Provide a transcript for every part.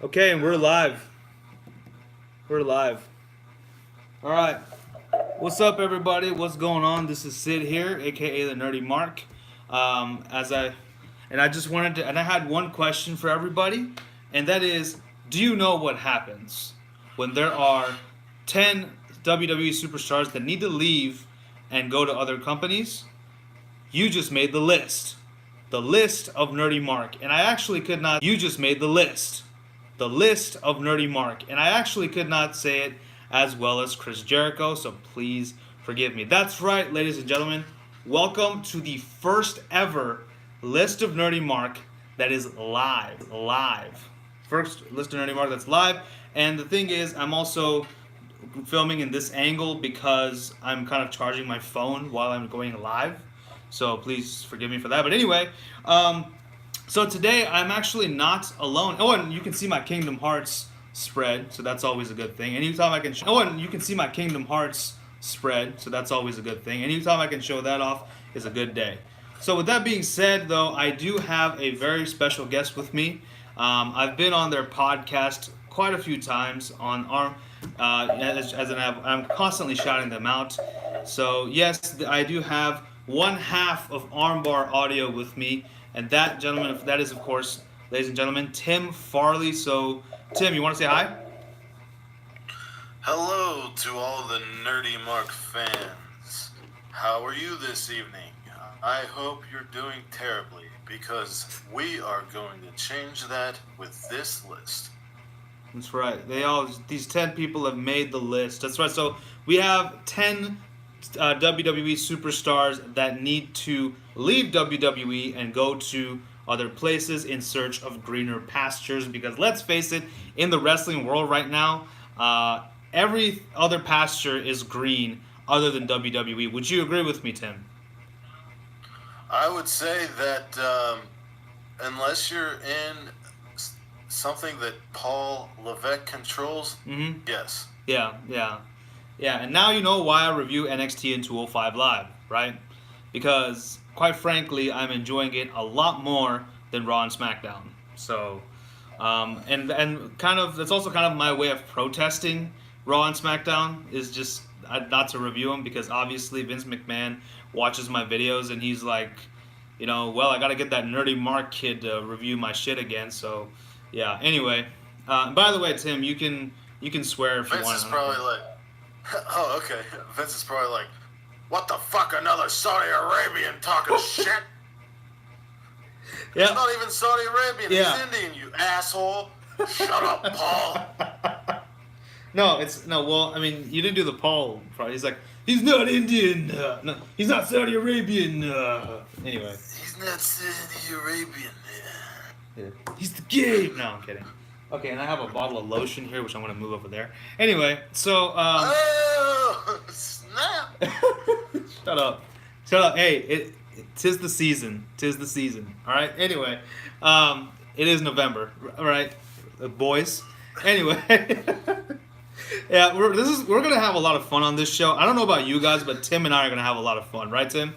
Okay, and we're live. We're live. All right. What's up, everybody? What's going on? This is Sid here, aka the Nerdy Mark. As I and I just wanted to, and I had one question for everybody, and that is, do you know what happens when there are 10 WWE superstars that need to leave and go to other companies? You just made the list. The list of Nerdy Mark. And I actually could not. You just made the list. The list of Nerdy Mark. And I actually could not say it as well as Chris Jericho, so please forgive me. That's right, ladies and gentlemen. Welcome to the first ever list of Nerdy Mark that is live. Live. First list of Nerdy Mark that's live. And the thing is, I'm also filming in this angle because I'm kind of charging my phone while I'm going live. So please forgive me for that. But anyway, so today I'm actually not alone. Oh, and you can see my Kingdom Hearts spread, so that's always a good thing. Anytime I can. Oh, and you can see my Kingdom Hearts spread, so that's always a good thing. Anytime I can show that off is a good day. So with that being said, though, I do have a very special guest with me. I've been on their podcast quite a few times on Arm, I'm constantly shouting them out. So yes, I do have one half of Armbar Audio with me, and that gentleman, that is of course, ladies and gentlemen, Tim Farley. So Tim, you want to say hi? Hello to all the Nerdy Mark fans. How are you this evening? I hope you're doing terribly because we are going to change that with this list. That's right. These 10 people have made the list. That's right. So we have 10 WWE superstars that need to leave WWE and go to other places in search of greener pastures. Because let's face it, in the wrestling world right now, every other pasture is green other than WWE. Would you agree with me, Tim? I would say that unless you're in something that Paul Levesque controls, yes. Yeah, yeah. Yeah, and now you know why I review NXT and 205 Live, right? Because, quite frankly, I'm enjoying it a lot more than Raw and SmackDown. So, and kind of that's also kind of my way of protesting Raw and SmackDown is just not to review them because obviously Vince McMahon watches my videos and he's like, well, I got to get that Nerdy Mark kid to review my shit again. So, yeah. Anyway, by the way, Tim, you can swear if you want. Vince is probably like, oh, okay. Vince is probably like, what the fuck, another Saudi Arabian talking shit? Yeah. He's not even Saudi Arabian. Yeah. He's Indian, you asshole. Shut up, Paul. No, well, I mean, you didn't do the Paul part. He's like, he's not Indian. No, he's not Saudi Arabian. Anyway. He's not Saudi Arabian. Yeah. He's the gay. No, I'm kidding. Okay, and I have a bottle of lotion here, which I'm going to move over there. Anyway, so... oh, snap. Shut up. Shut up. Hey, tis the season. Tis the season. All right? Anyway, it is November. All right, boys. Anyway... Yeah, we're gonna have a lot of fun on this show. I don't know about you guys, but Tim and I are gonna have a lot of fun, right, Tim?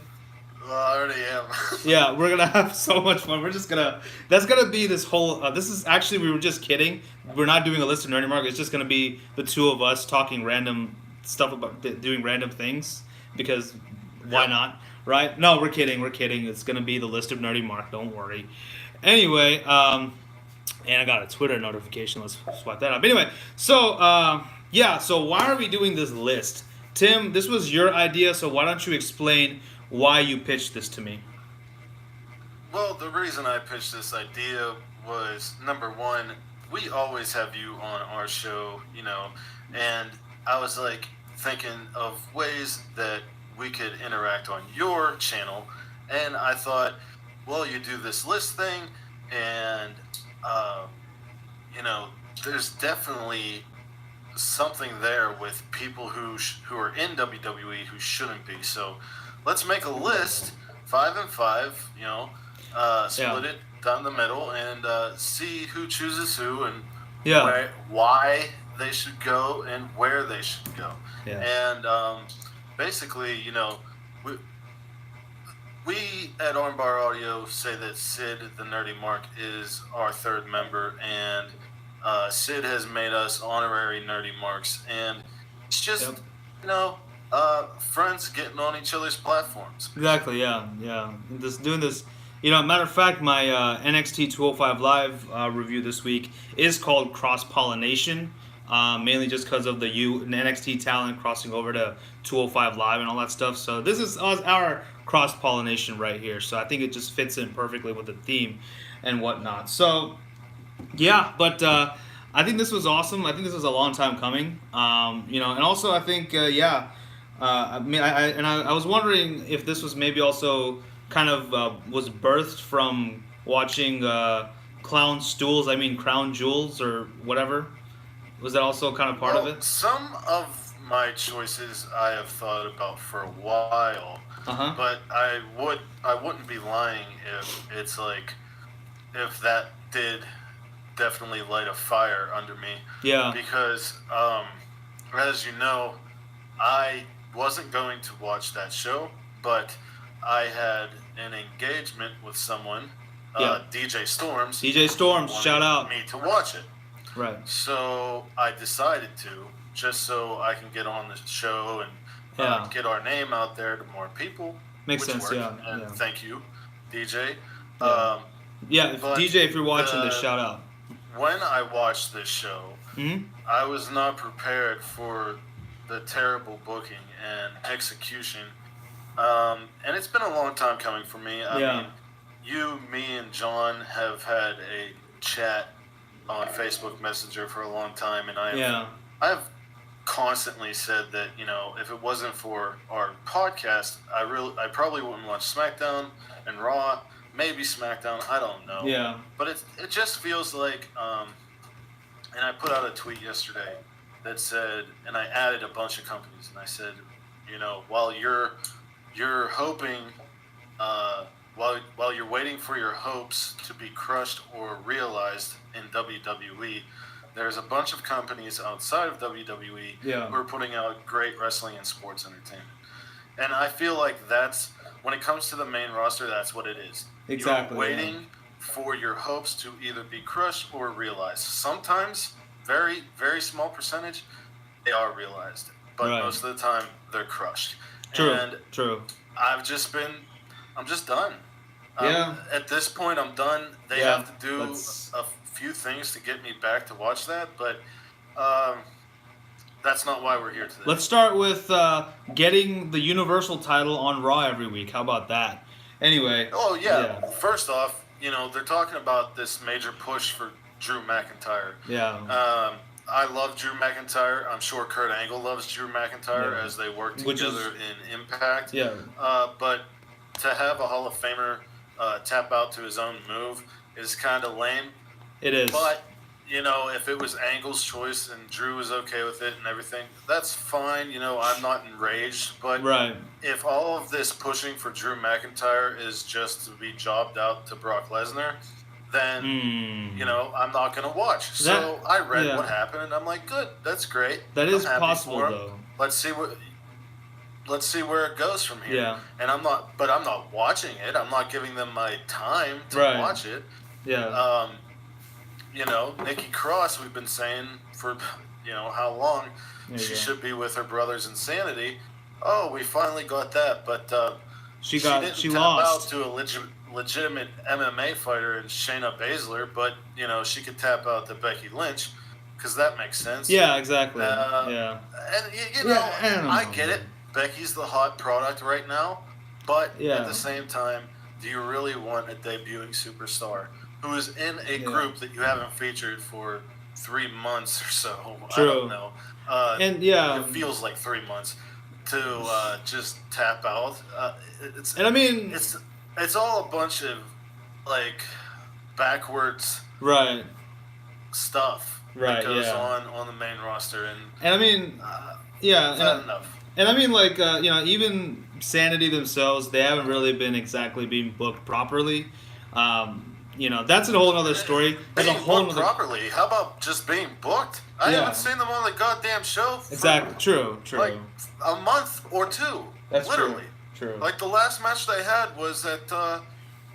Well, I already am. Yeah, we're gonna have so much fun. That's gonna be this whole. This is actually, we were just kidding. We're not doing a list of Nerdy Mark. It's just gonna be the two of us talking random stuff about doing random things because why not, right? No, we're kidding. We're kidding. It's gonna be the list of Nerdy Mark. Don't worry. Anyway, and I got a Twitter notification. Let's swipe that up. Anyway, so. Yeah, so why are we doing this list? Tim, this was your idea, so why don't you explain why you pitched this to me? Well, the reason I pitched this idea was, number one, we always have you on our show, and I was like thinking of ways that we could interact on your channel, and I thought, well, you do this list thing, and, there's definitely something there with people who are in WWE who shouldn't be. So let's make a list, 5 and 5. Split it down the middle and see who chooses who and why they should go and where they should go. Yeah. And basically, we at Armbar Audio say that Sid the Nerdy Mark is our third member, and Sid has made us honorary nerdy marks, and it's just Yep. you know friends getting on each other's platforms. Exactly. Yeah. Yeah. And just doing this. Matter of fact, my NXT 205 Live review this week is called Cross Pollination, mainly just because of the NXT talent crossing over to 205 Live and all that stuff. So this is our cross pollination right here. So I think it just fits in perfectly with the theme and whatnot. So yeah, but I think this was awesome. I think this was a long time coming. And also I think yeah. I was wondering if this was maybe also kind of was birthed from watching Clown Stools. I mean Crown Jewels or whatever. Was that also kind of part of it? Some of my choices I have thought about for a while, Uh-huh. but I wouldn't be lying if it's like if that did definitely light a fire under me. Yeah. Because as you know, I wasn't going to watch that show, but I had an engagement with someone, Yeah. DJ Storms. DJ Storms, wanted shout out. me to watch it. Right. So I decided to, just so I can get on the show and Yeah. get our name out there to more people. Makes which sense, worked. yeah, And yeah. thank you, DJ. Yeah. Yeah, But, DJ, if you're watching this, shout out. When I watched this show, Hmm. I was not prepared for the terrible booking and execution. And it's been a long time coming for me. I Yeah. mean, you, me, and John have had a chat on Facebook Messenger for a long time, and Yeah. I've constantly said that if it wasn't for our podcast, I probably wouldn't watch SmackDown and Raw, maybe SmackDown, I don't know. Yeah. But it just feels like, and I put out a tweet yesterday that said, and I added a bunch of companies, and I said, while you're hoping, while you're waiting for your hopes to be crushed or realized in WWE, there's a bunch of companies outside of WWE Yeah. who are putting out great wrestling and sports entertainment. And I feel like that's, when it comes to the main roster, that's what it is. Exactly, You're waiting for your hopes to either be crushed or realized. Sometimes, very, very small percentage, they are realized. But Right. most of the time, they're crushed. True. And True. I'm just done. Yeah. At this point, I'm done. They Yeah, have to do that's- a few things to get me back to watch that, but that's not why we're here today. Let's start with getting the Universal title on Raw every week. How about that? Anyway. Oh, yeah. First off, they're talking about this major push for Drew McIntyre. Yeah. I love Drew McIntyre. I'm sure Kurt Angle loves Drew McIntyre Yeah. as they work Which is- together in Impact. Yeah. But to have a Hall of Famer tap out to his own move is kind of lame. It is. But, if it was Angle's choice and Drew was okay with it and everything, that's fine. I'm not enraged. But Right. if all of this pushing for Drew McIntyre is just to be jobbed out to Brock Lesnar, then, I'm not going to watch. So I read yeah. what happened, and I'm like, good, that's great. That is I'm happy possible, for him. though. Let's see where it goes from here. Yeah. And I'm not watching it. I'm not giving them my time to Right. watch it. Yeah. Nikki Cross, we've been saying for, how long There you she go. should be with her brother's insanity. Oh, we finally got that, but She didn't tap lost. out to a legitimate MMA fighter in Shayna Baszler, but, she could tap out to Becky Lynch, because that makes sense. Yeah, exactly. Uh, yeah. And, Yeah, I don't I know. get it. Becky's the hot product right now, but Yeah. at the same time, do you really want a debuting superstar who is in a Yeah. group that you haven't featured for 3 months or so? True. I don't know. And yeah. It feels like 3 months to just tap out. And I mean, It's all a bunch of like backwards right. stuff Right, that goes yeah. on the main roster, and And I mean, yeah. it's not enough. And I mean, like, even Sanity themselves, they haven't really been exactly being booked properly. That's a whole other story. There's a Being whole booked other. properly. How about just being booked? I Yeah. haven't seen them on the goddamn show for Exactly. True. like a month or two. That's literally. true. Like the last match they had was at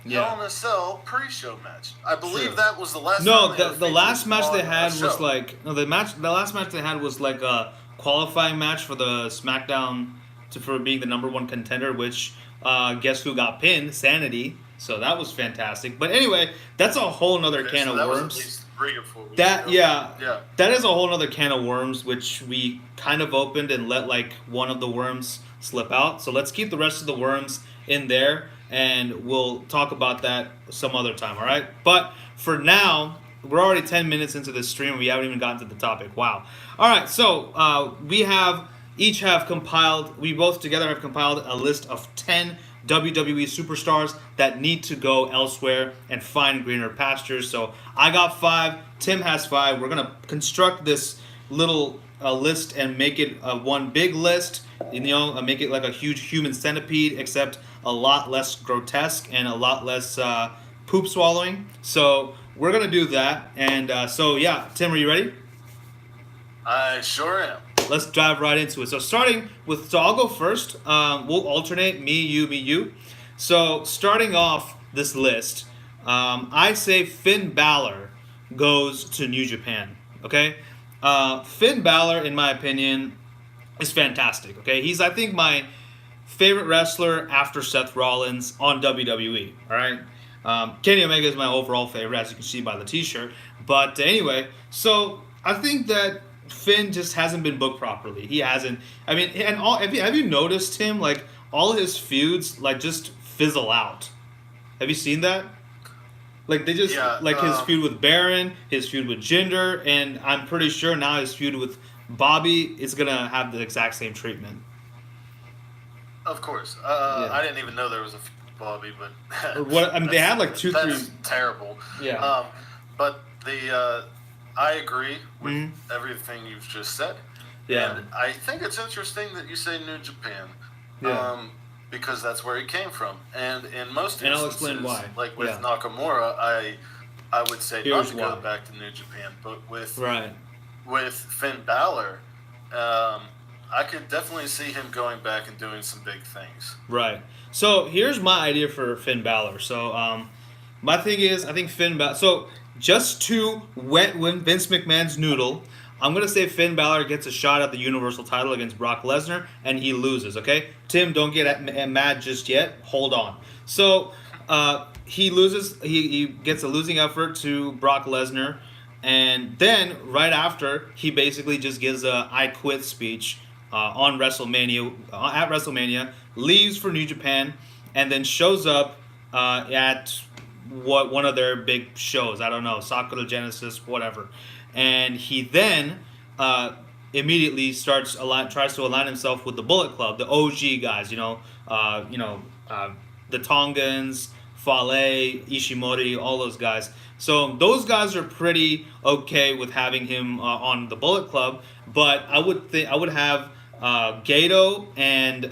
Hell in a Cell pre-show match. I believe True. that was the last. No, time the last match they had on a was show. like the last match they had was like a qualifying match for the SmackDown for being the number one contender. Which guess who got pinned? Sanity. So that was fantastic. But anyway, that's a whole nother Okay, can so of that was worms. at least 3 or 4 weeks That ago. yeah, that is a whole nother can of worms, which we kind of opened and let like one of the worms slip out. So let's keep the rest of the worms in there, and we'll talk about that some other time. All right, but for now, we're already 10 minutes into this stream. We haven't even gotten to the topic. Wow. All right, so we have each have compiled. We both together have compiled a list of 10 WWE superstars that need to go elsewhere and find greener pastures. So I got 5. Tim has 5. We're gonna construct this little list and make it one big list. Make it like a huge human centipede, except a lot less grotesque and a lot less poop swallowing. So we're gonna do that. And so yeah, Tim, are you ready? I sure am. Let's dive right into it. So I'll go first. We'll alternate me, you. So starting off this list, I say Finn Balor goes to New Japan. Okay, Finn Balor, in my opinion, is fantastic. Okay, he's I think my favorite wrestler after Seth Rollins on WWE. All right. Kenny Omega is my overall favorite, as you can see by the T-shirt. But anyway, so I think that Finn just hasn't been booked properly. He hasn't. I mean, and all have you noticed him? Like all his feuds, like just fizzle out. Have you seen that? Like they just his feud with Baron, his feud with Jinder, and I'm pretty sure now his feud with Bobby is gonna have the exact same treatment. Of course. I didn't even know there was a Bobby, but what I mean, they had like 2, 3. That's terrible. Yeah. But I agree with everything you've just said. Yeah. And I think it's interesting that you say New Japan. Yeah. Because that's where he came from. And in most instances, I'll explain why. like with Nakamura, I would say Here's not to why. go back to New Japan. But with Finn Balor, I could definitely see him going back and doing some big things. Right. So here's my idea for Finn Balor. So my thing is, I think Finn Balor. So just to wet Vince McMahon's noodle, I'm gonna say Finn Balor gets a shot at the Universal title against Brock Lesnar, and he loses. Okay, Tim, don't get mad just yet. Hold on. So he loses. He gets a losing effort to Brock Lesnar, and then right after, he basically just gives a "I quit" speech on WrestleMania at WrestleMania, leaves for New Japan, and then shows up at one of their big shows. I don't know, Sakura Genesis, whatever. And he then immediately tries to align himself with the Bullet Club, the OG guys. The Tongans, Fale, Ishimori, all those guys. So those guys are pretty okay with having him on the Bullet Club. But I would have Gato and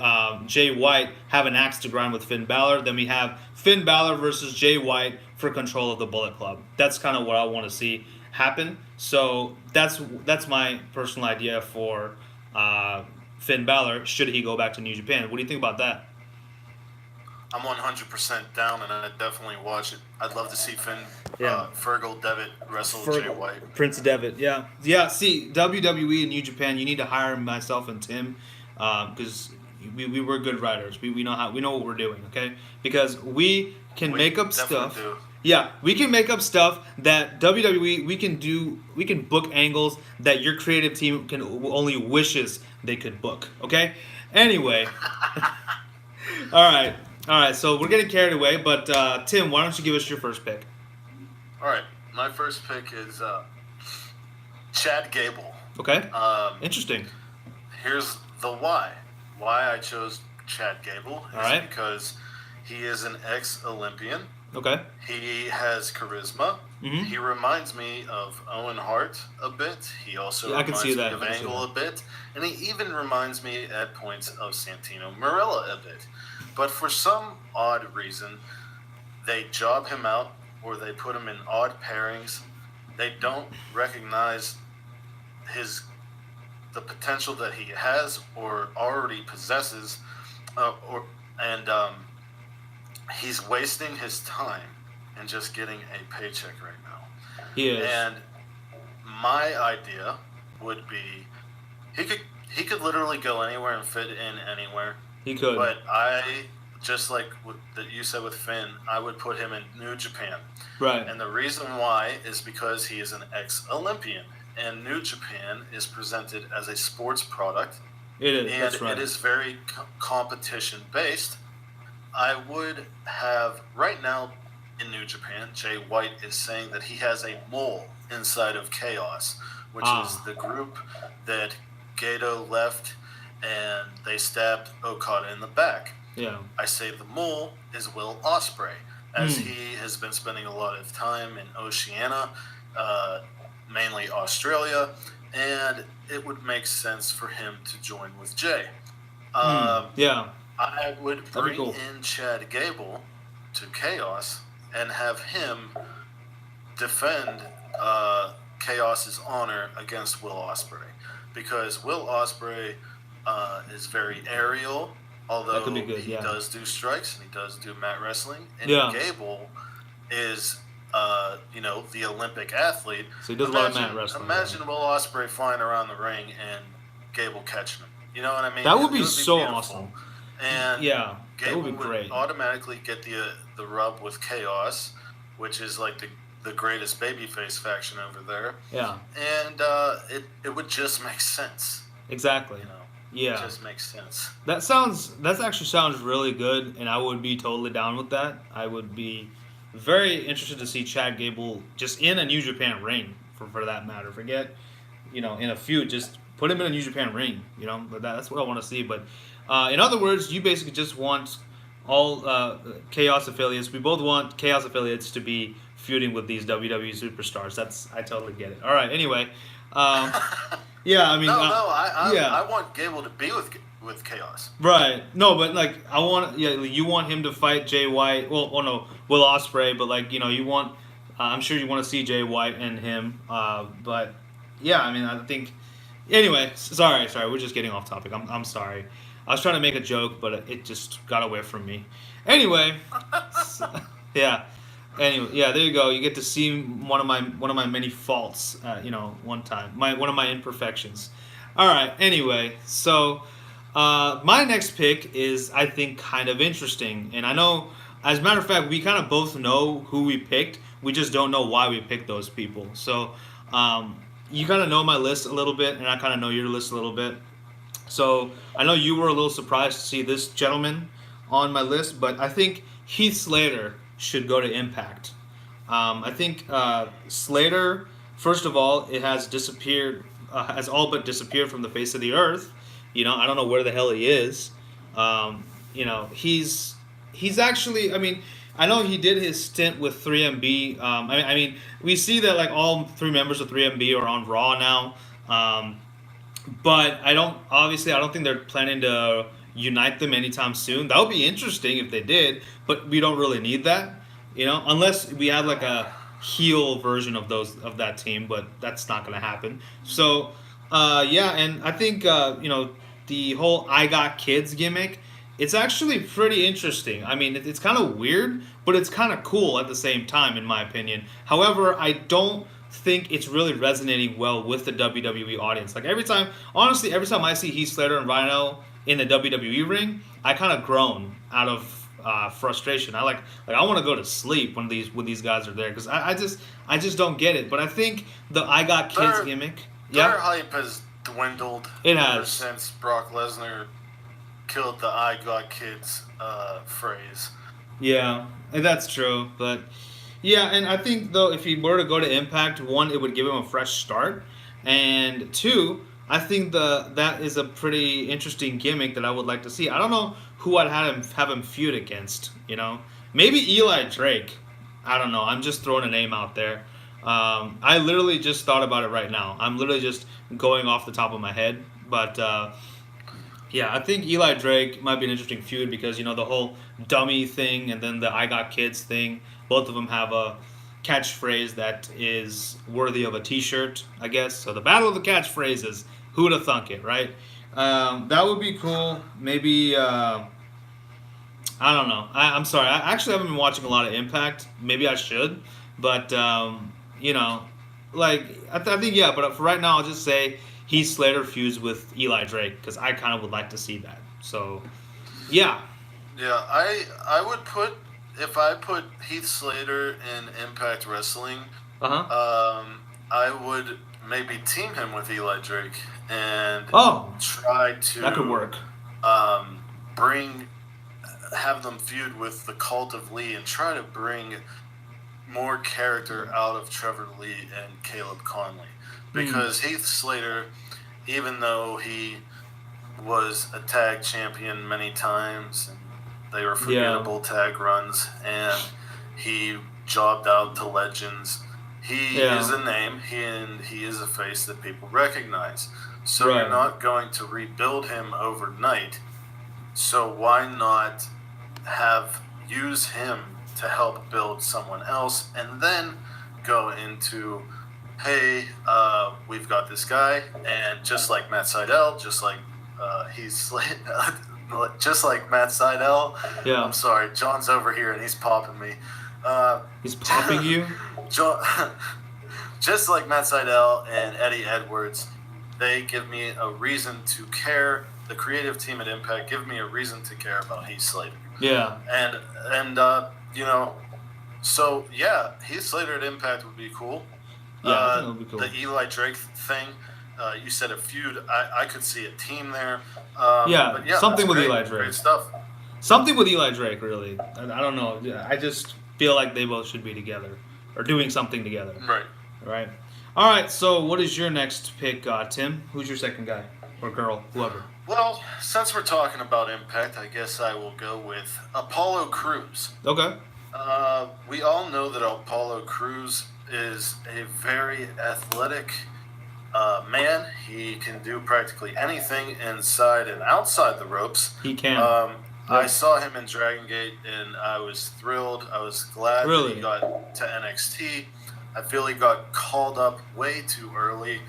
Jay White have an axe to grind with Finn Balor. Then we have Finn Balor versus Jay White for control of the Bullet Club. That's kind of what I want to see happen. So that's my personal idea for Finn Balor should he go back to New Japan. What do you think about that? I'm 100% down, and I'd definitely watch it. I'd love to see Finn, Fergal Devitt wrestle Jay White. Prince Devitt, yeah. See, WWE and New Japan, you need to hire myself and Tim, because we were good writers. We know what we're doing, okay? Because we can make up stuff. Do. Yeah, we can make up stuff that WWE we can book angles that your creative team can only wishes they could book, okay? Anyway. All right, so we're getting carried away, but Tim, why don't you give us your first pick? All right, my first pick is Chad Gable. Okay. Interesting. Here's the why. Why I chose Chad Gable is because he is an ex-Olympian. Okay. He has charisma. Mm-hmm. He reminds me of Owen Hart a bit. He also reminds me of Angle a bit. And he even reminds me at points of Santino Marella a bit. But for some odd reason, they job him out or they put him in odd pairings. They don't recognize the potential that he has or already possesses, he's wasting his time and just getting a paycheck right now. He is. And my idea would be he could literally go anywhere and fit in anywhere. He could. But just like that you said with Finn, I would put him in New Japan. Right. And the reason why is because he is an ex-Olympian, and New Japan is presented as a sports product. It is. And that's right. it is very competition based. I would have right now in New Japan, Jay White is saying that he has a mole inside of Chaos, which is the group that Gato left and they stabbed Okada in the back. Yeah. I say the mole is Will Ospreay, as he has been spending a lot of time in Oceania, mainly Australia, and it would make sense for him to join with Jay. Yeah. I would bring cool. in Chad Gable to Chaos and have him defend Chaos's honor against Will Ospreay, because Will Ospreay is very aerial, although could be good, he does do strikes and he does do mat wrestling. And Gable is, the Olympic athlete. So he does a lot of mat wrestling. Imagine Will Ospreay flying around the ring and Gable catching him. You know what I mean? That would be so beautiful. awesome. And yeah, Gable that would be great. Automatically get the rub with Chaos, which is like the greatest babyface faction over there. Yeah. And it would just make sense. Exactly. Yeah. It just makes sense. That actually sounds really good, and I would be totally down with that. I would be very interested to see Chad Gable just in a New Japan ring, for that matter. Forget, in a feud, just put him in a New Japan ring, but that's what I want to see. But in other words, you basically just want all Chaos affiliates. We both want Chaos affiliates to be feuding with these WWE Superstars. I totally get it. All right, anyway. Yeah, I mean... I want Gable to be with Chaos. Right. No, but, you want him to fight Jay White. Well, no, Will Ospreay, but, you want... I'm sure you want to see Jay White and him. But, yeah, I mean, I think... Anyway, sorry, we're just getting off topic. I'm sorry. I was trying to make a joke, but it just got away from me. Anyway, yeah. Anyway, yeah, there you go. You get to see one of my many faults, one time. One of my imperfections. All right. Anyway, so my next pick is, I think, kind of interesting, and I know, as a matter of fact, we kind of both know who we picked. We just don't know why we picked those people. So you kind of know my list a little bit, and I kind of know your list a little bit. So I know you were a little surprised to see this gentleman on my list, but I think Heath Slater should go to Impact. I think Slater, first of all, it has disappeared, has all but disappeared from the face of the earth. I don't know where the hell he is. He's actually, I mean, I know he did his stint with 3MB. I mean, we see that all three members of 3MB are on Raw now. But I don't think they're planning to unite them anytime soon. That would be interesting if they did, but we don't really need that, unless we have a heel version of that team, but that's not going to happen. So, and I think, the whole I Got Kids gimmick, it's actually pretty interesting. I mean, it's kind of weird, but it's kind of cool at the same time, in my opinion. However, I don't think it's really resonating well with the WWE audience. Every time I see Heath Slater and Rhino in the WWE ring, I kind of groan out of frustration. I want to go to sleep when these guys are there, because I just don't get it. But I think the I Got Kids gimmick, their hype has dwindled. It has ever since Brock Lesnar killed the I Got Kids phrase. Yeah, and that's true, but. Yeah, and I think, though, if he were to go to Impact, one, it would give him a fresh start, and two, I think that is a pretty interesting gimmick that I would like to see. I don't know who I'd have him feud against, Maybe Eli Drake. I don't know. I'm just throwing a name out there. I literally just thought about it right now. I'm literally just going off the top of my head, but... yeah, I think Eli Drake might be an interesting feud because, the whole dummy thing and then the I Got Kids thing, both of them have a catchphrase that is worthy of a t-shirt, I guess. So the battle of the catchphrases, who'd have thunk it, right? That would be cool. Maybe, I I don't know. I'm sorry. I actually haven't been watching a lot of Impact. Maybe I should, but you know, like I think yeah. But for right now, I'll just say Heath Slater fused with Eli Drake because I kind of would like to see that. So yeah. Yeah, I would put if I put Heath Slater in Impact Wrestling, Uh huh. I would maybe team him with Eli Drake and Oh, try that could to work. bring have them feud with the Cult of Lee and try to bring more character out of Trevor Lee and Caleb Conley because Heath Slater, even though he was a tag champion many times and they were forgettable tag runs and he jobbed out to legends, he is a name and he is a face that people recognize, so you're not going to rebuild him overnight, so why not use him to help build someone else and then go into, hey, we've got this guy, and just like Matt Sydal, just like just like Matt Sydal. Yeah. I'm sorry, John's over here and he's popping me. He's popping you? John, just like Matt Sydal and Eddie Edwards, they give me a reason to care. The creative team at Impact give me a reason to care about Heath Slater. Yeah. And you know, so yeah, Heath Slater at Impact would be cool. Yeah, that would be cool. The Eli Drake thing, you said a feud. I could see a team there. Yeah, something with Eli Drake. Great stuff. Something with Eli Drake, really. I don't know. I just feel like they both should be together or doing something together. Right. Right. All right. So, what is your next pick, Tim? Who's your second guy or girl, whoever? Well, since we're talking about Impact, I guess I will go with Apollo Crews. Okay. We all know that Apollo Crews is a very athletic man. He can do practically anything inside and outside the ropes. He can. I saw him in Dragon Gate, and I was thrilled. I was glad that he got to NXT. I feel he got called up way too early.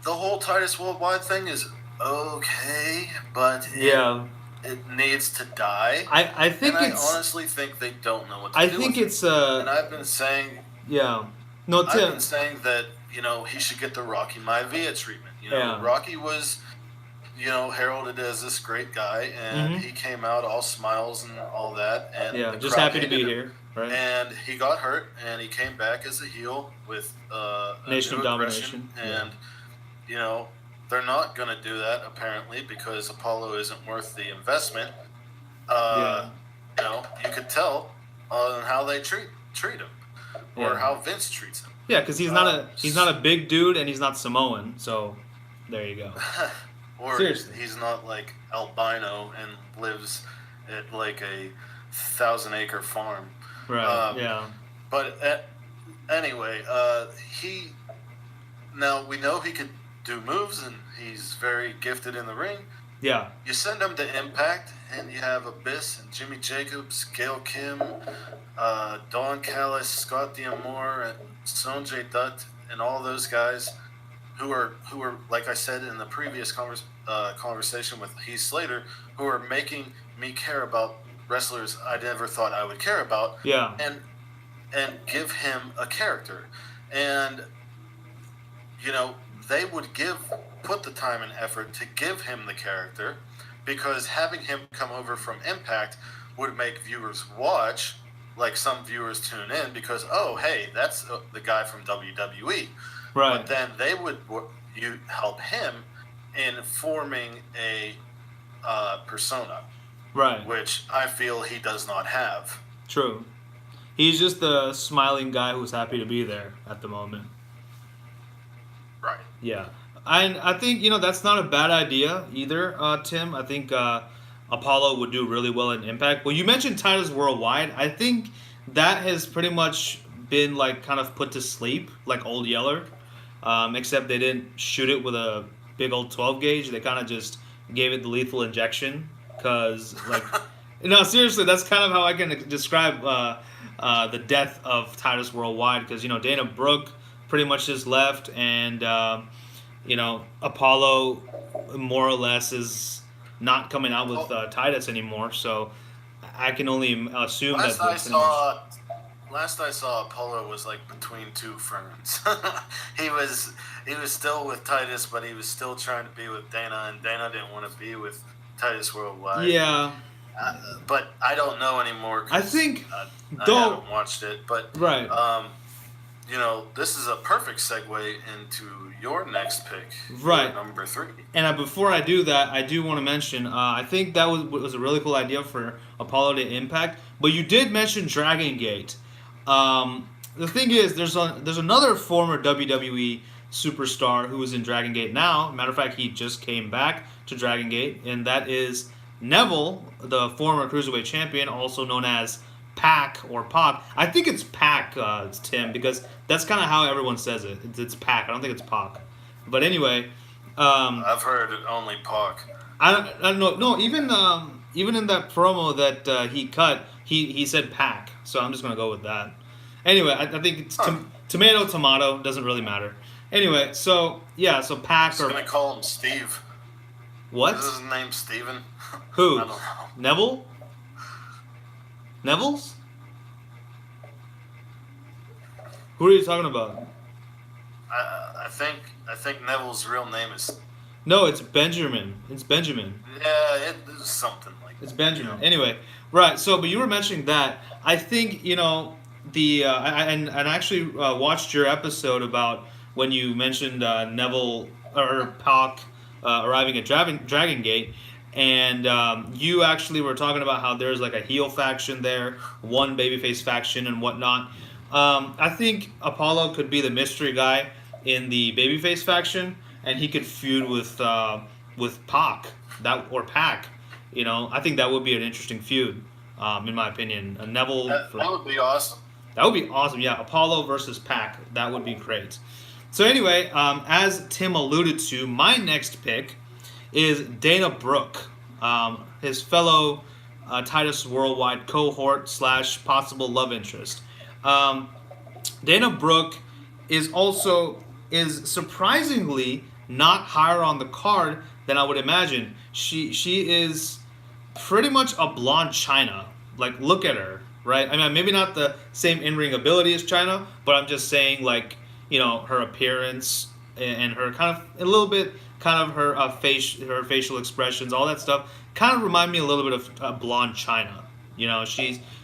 The whole Titus Worldwide thing is okay, but it needs to die. I think and it's. I honestly think they don't know what to do. I think with it's. And I've been saying. Yeah. No, Tim. I've been saying that he should get the Rocky Maivia treatment. Rocky was, heralded as this great guy, and he came out all smiles and all that, and just happy to be here. Right. And he got hurt, and he came back as a heel with Nation of Domination, and they're not going to do that apparently because Apollo isn't worth the investment. You could tell on how they treat him, or how Vince treats him. Yeah, because he's not a big dude, and he's not Samoan, so there you go. Or seriously, he's not like albino and lives at like a 1,000-acre farm. Right. But anyway, now we know he could do moves, and he's very gifted in the ring. Yeah. You send him to Impact, and you have Abyss and Jimmy Jacobs, Gail Kim, Don Callis, Scott D'Amore, and Sonjay Dutt, and all those guys who are like I said in the previous conversation with Heath Slater, who are making me care about wrestlers I never thought I would care about. Yeah. And give him a character, and they would put the time and effort to give him the character, because having him come over from Impact would make viewers watch, like some viewers tune in because, oh, hey, that's the guy from WWE. Right. But then they would help him in forming a persona. Right. Which I feel he does not have. True. He's just a smiling guy who's happy to be there at the moment. Right. Yeah. I think, that's not a bad idea either, Tim. I think Apollo would do really well in Impact. Well, you mentioned Titus Worldwide. I think that has pretty much been, kind of put to sleep, like Old Yeller. Except they didn't shoot it with a big old 12 gauge. They kind of just gave it the lethal injection. Because, no, seriously, that's kind of how I can describe the death of Titus Worldwide. Because, Dana Brooke pretty much just left, and Apollo more or less is not coming out with Titus anymore. So I can only assume Last that. I saw, last I saw, Apollo was like between two ferns. he was still with Titus, but he was still trying to be with Dana, and Dana didn't want to be with Titus Worldwide. Yeah. But I don't know anymore. I think I haven't watched it, but right. You know, this is a perfect segue into your next pick, right? Number 3. And before I do that, I do want to mention I think that was a really cool idea for Apollo to Impact. But you did mention Dragon Gate. The thing is, there's another former WWE superstar who is in Dragon Gate now. Matter of fact, he just came back to Dragon Gate, and that is Neville, the former Cruiserweight Champion, also known as Pac or Pac. I think it's Pac, Tim, because that's kind of how everyone says it. It's Pac. I don't think it's Pac. But anyway, I've heard it only Pac. I don't know. No, even in that promo that he cut, he said Pac. So I'm just gonna go with that. Anyway, I think it's tomato doesn't really matter. Anyway, so yeah, so Pac. I'm gonna call him Steve. What? Is his name Steven? Who? I don't know. Neville? Neville's? Who are you talking about? I think Neville's real name is. No, it's Benjamin. It's Benjamin. Yeah, it's something like that. It's Benjamin. You know? Anyway, right. So, but you were mentioning that. I think the and I actually watched your episode about when you mentioned Neville or Pac arriving at Dragon Gate. And you actually were talking about how there's like a heel faction there, one babyface faction and whatnot. I think Apollo could be the mystery guy in the babyface faction, and he could feud with Pac or Pac. I think that would be an interesting feud, in my opinion. Neville. That would be awesome. That would be awesome. Yeah, Apollo versus Pac. That would be great. So anyway, as Tim alluded to, my next pick is Dana Brooke, his fellow Titus Worldwide cohort / possible love interest. Dana Brooke is surprisingly not higher on the card than I would imagine. She is pretty much a blonde Chyna. Like, look at her, right? I mean, maybe not the same in-ring ability as Chyna, but I'm just saying, like, her appearance and her kind of a little bit. Kind of her facial expressions, all that stuff, kind of remind me a little bit of blonde Chyna.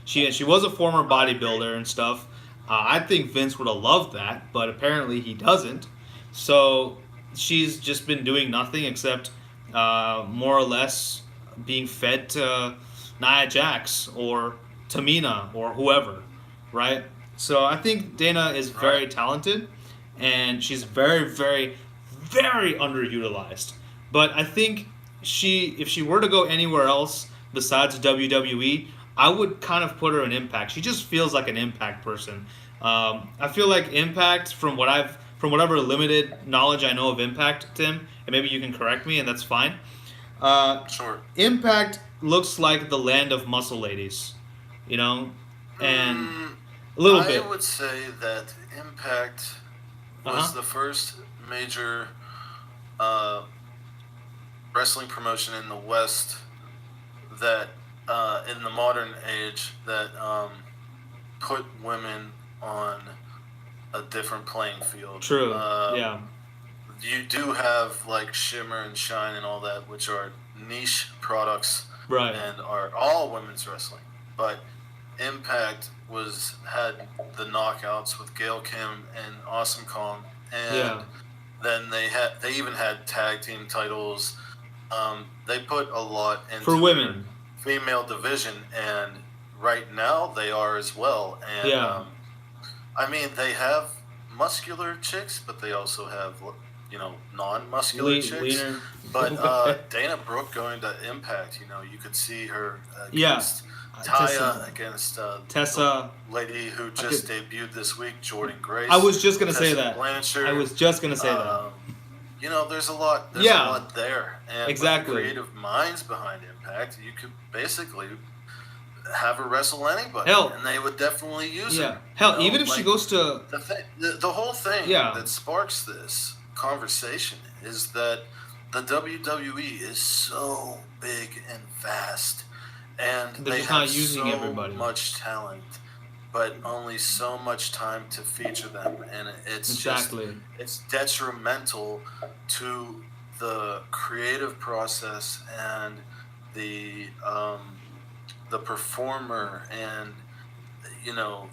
She was a former bodybuilder and stuff. I think Vince would have loved that, but apparently he doesn't. So she's just been doing nothing except more or less being fed to Nia Jax or Tamina or whoever, right? So I think Dana is very talented, and she's very, very, very underutilized. But I think if she were to go anywhere else besides WWE, I would kind of put her in Impact. She just feels like an Impact person. I feel like Impact, from whatever limited knowledge I know of Impact, Tim, and maybe you can correct me, and that's fine. Sure. Impact looks like the land of muscle ladies, and a little bit. I would say that Impact was the first major wrestling promotion in the West that, in the modern age, that put women on a different playing field. True. Yeah. You do have like Shimmer and Shine and all that, which are niche products, right, and are all women's wrestling. But Impact had the knockouts with Gail Kim and Awesome Kong, and then they even had tag team titles. They put a lot into for women female division, and right now they are as well. And I mean, they have muscular chicks, but they also have non-muscular chicks. Leaner. But Dana Brooke going to Impact, you could see her against Taya, against Tessa, the lady who just debuted this week, Jordan Grace. I was just gonna say that. Blanchard. I was just gonna say that. There's a lot. There's a lot there, and exactly. With the creative minds behind Impact, you could basically have her wrestle anybody, and they would definitely use her. Hell, even if she goes to the whole thing that sparks this conversation is that the WWE is so big and vast, and They're they just have not using so everybody. much talent, but only so much time to feature them, and Exactly. it's detrimental to the creative process and the um, the performer and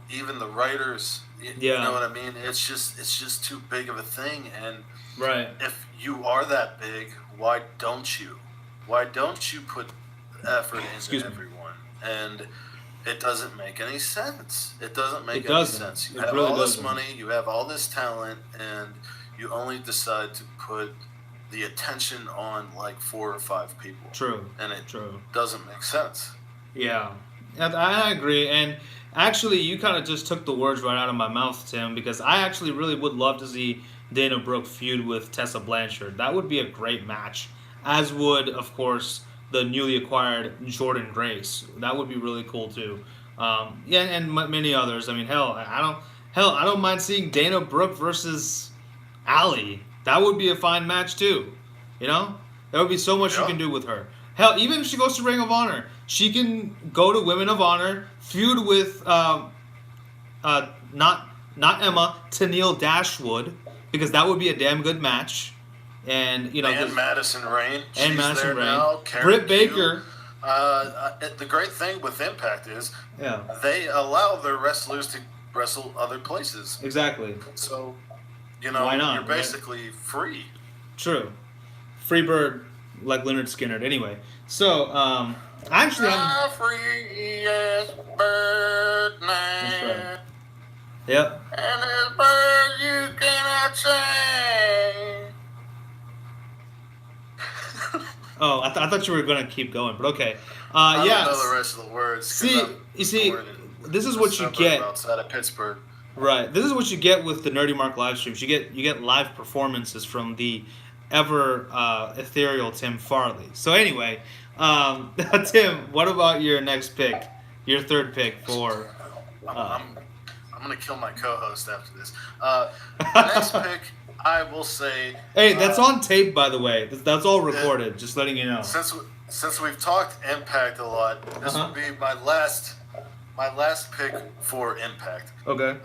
even the writers. You know Yeah. what I mean? It's just too big of a thing, and Right. if you are that big, why don't you? Why don't you put effort into Excuse me. everyone? And it doesn't make any sense. It doesn't It make any doesn't. sense. You It have really all this doesn't. money, you have all this talent, and you only decide to put the attention on like 4 or 5 people. True. And it True. doesn't make sense. Yeah, and I agree. And actually, you kind of just took the words right out of my mouth, Tim, because I actually really would love to see Dana Brooke feud with Tessa Blanchard. That would be a great match, as would, of course, the newly acquired Jordan Grace. That would be really cool too. Yeah, and many others. I mean, I don't mind seeing Dana Brooke versus Allie. That would be a fine match too. You know, there would be so much you Yeah. can do with her. Hell, even if she goes to Ring of Honor, she can go to Women of Honor, feud with not Emma, Tennille Dashwood, because that would be a damn good match. And And Madison Rain. She's Madison there Rain. now. Karen Britt Pugh. Baker. The great thing with Impact is Yeah, they allow their wrestlers to wrestle other places. exactly. So, Why not, you're right? basically free. True. Free bird, like Leonard Skinner. Anyway, so I actually haven't. Free as bird That's right. now. Yep. And as bird you cannot sing. Oh, I thought you were gonna keep going, but okay. I Yeah. don't know the rest of the words. 'Cause See, I'm you see, born in this is a what you suburb get. outside of Pittsburgh. Right. This is what you get with the Nerdy Mark live streams. You get live performances from the ever ethereal Tim Farley. So anyway, Tim, what about your next pick? Your third pick for. I'm gonna kill my co-host after this. The next pick, I will say. Hey, that's on tape, by the way. That's all recorded. Just letting you know. Since we've talked Impact a lot, this will be my last pick for Impact. Okay.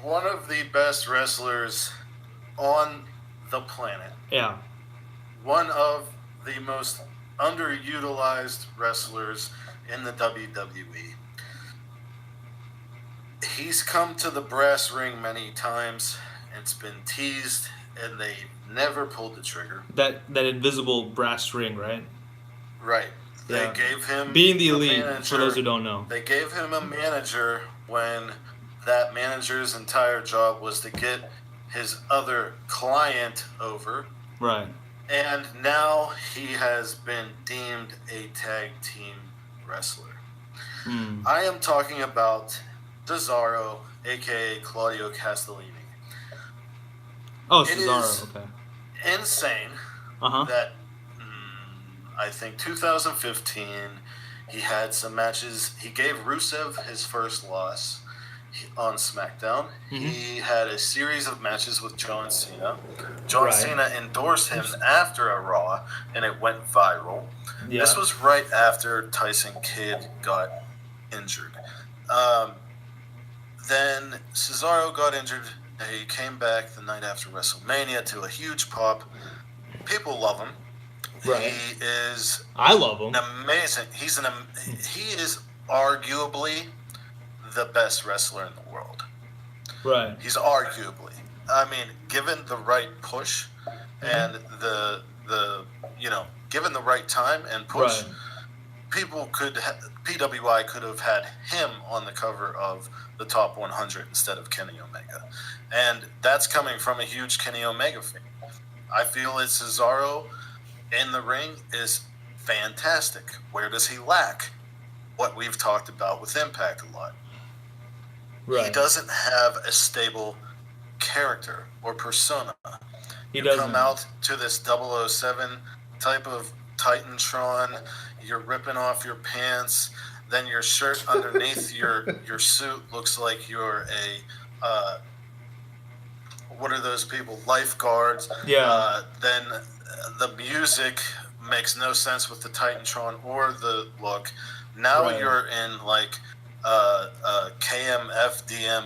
One of the best wrestlers on the planet. Yeah. One of the most underutilized wrestlers in the WWE. He's come to the brass ring many times. It's been teased, and they never pulled the trigger. That invisible brass ring, right? Right. Yeah. They gave him Being the a elite, manager. for those who don't know. They gave him a manager when that manager's entire job was to get his other client over. Right. And now he has been deemed a tag team wrestler. I am talking about Cesaro, a.k.a. Claudio Castellini. Oh, It Cesaro. is- Okay. Insane Uh-huh. that I think 2015 he had some matches. He gave Rusev his first loss on SmackDown. He had a series of matches with John Cena. John Right. Cena endorsed him after a Raw, and it went viral. Yeah. This was right after Tyson Kidd got injured. Then Cesaro got injured. He came back the night after WrestleMania to a huge pop. People love him. Right. He is I love him. an amazing. He is arguably the best wrestler in the world. Right. He's arguably. I mean, given the right push and the given the right time and push, Right. PWI could have had him on the cover of the top 100 instead of Kenny Omega, and that's coming from a huge Kenny Omega fan. I feel that Cesaro in the ring is fantastic. Where does he lack? What we've talked about with Impact a lot. Right. He doesn't have a stable character or persona. He You doesn't. come out to this 007 type of Titantron, you're ripping off your pants, then your shirt underneath your suit looks like you're what are those people? Lifeguards. Yeah. Then the music makes no sense with the Titantron or the look. Now Right. you're in like KMFDM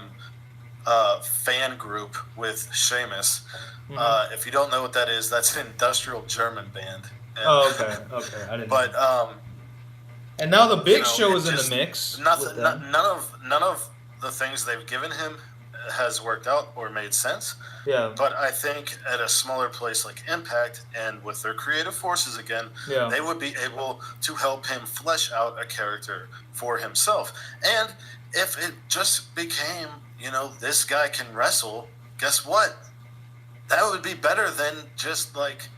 fan group with Seamus. Mm-hmm. If you don't know what that is, that's an industrial German band. And, Oh, okay. Okay. I didn't. but And now the Big you know, Show it is in the just mix with nothing. them. None of the things they've given him has worked out or made sense. Yeah. But I think at a smaller place like Impact and with their creative forces again, Yeah. they would be able to help him flesh out a character for himself. And if it just became, you know, this guy can wrestle, guess what? That would be better than just like,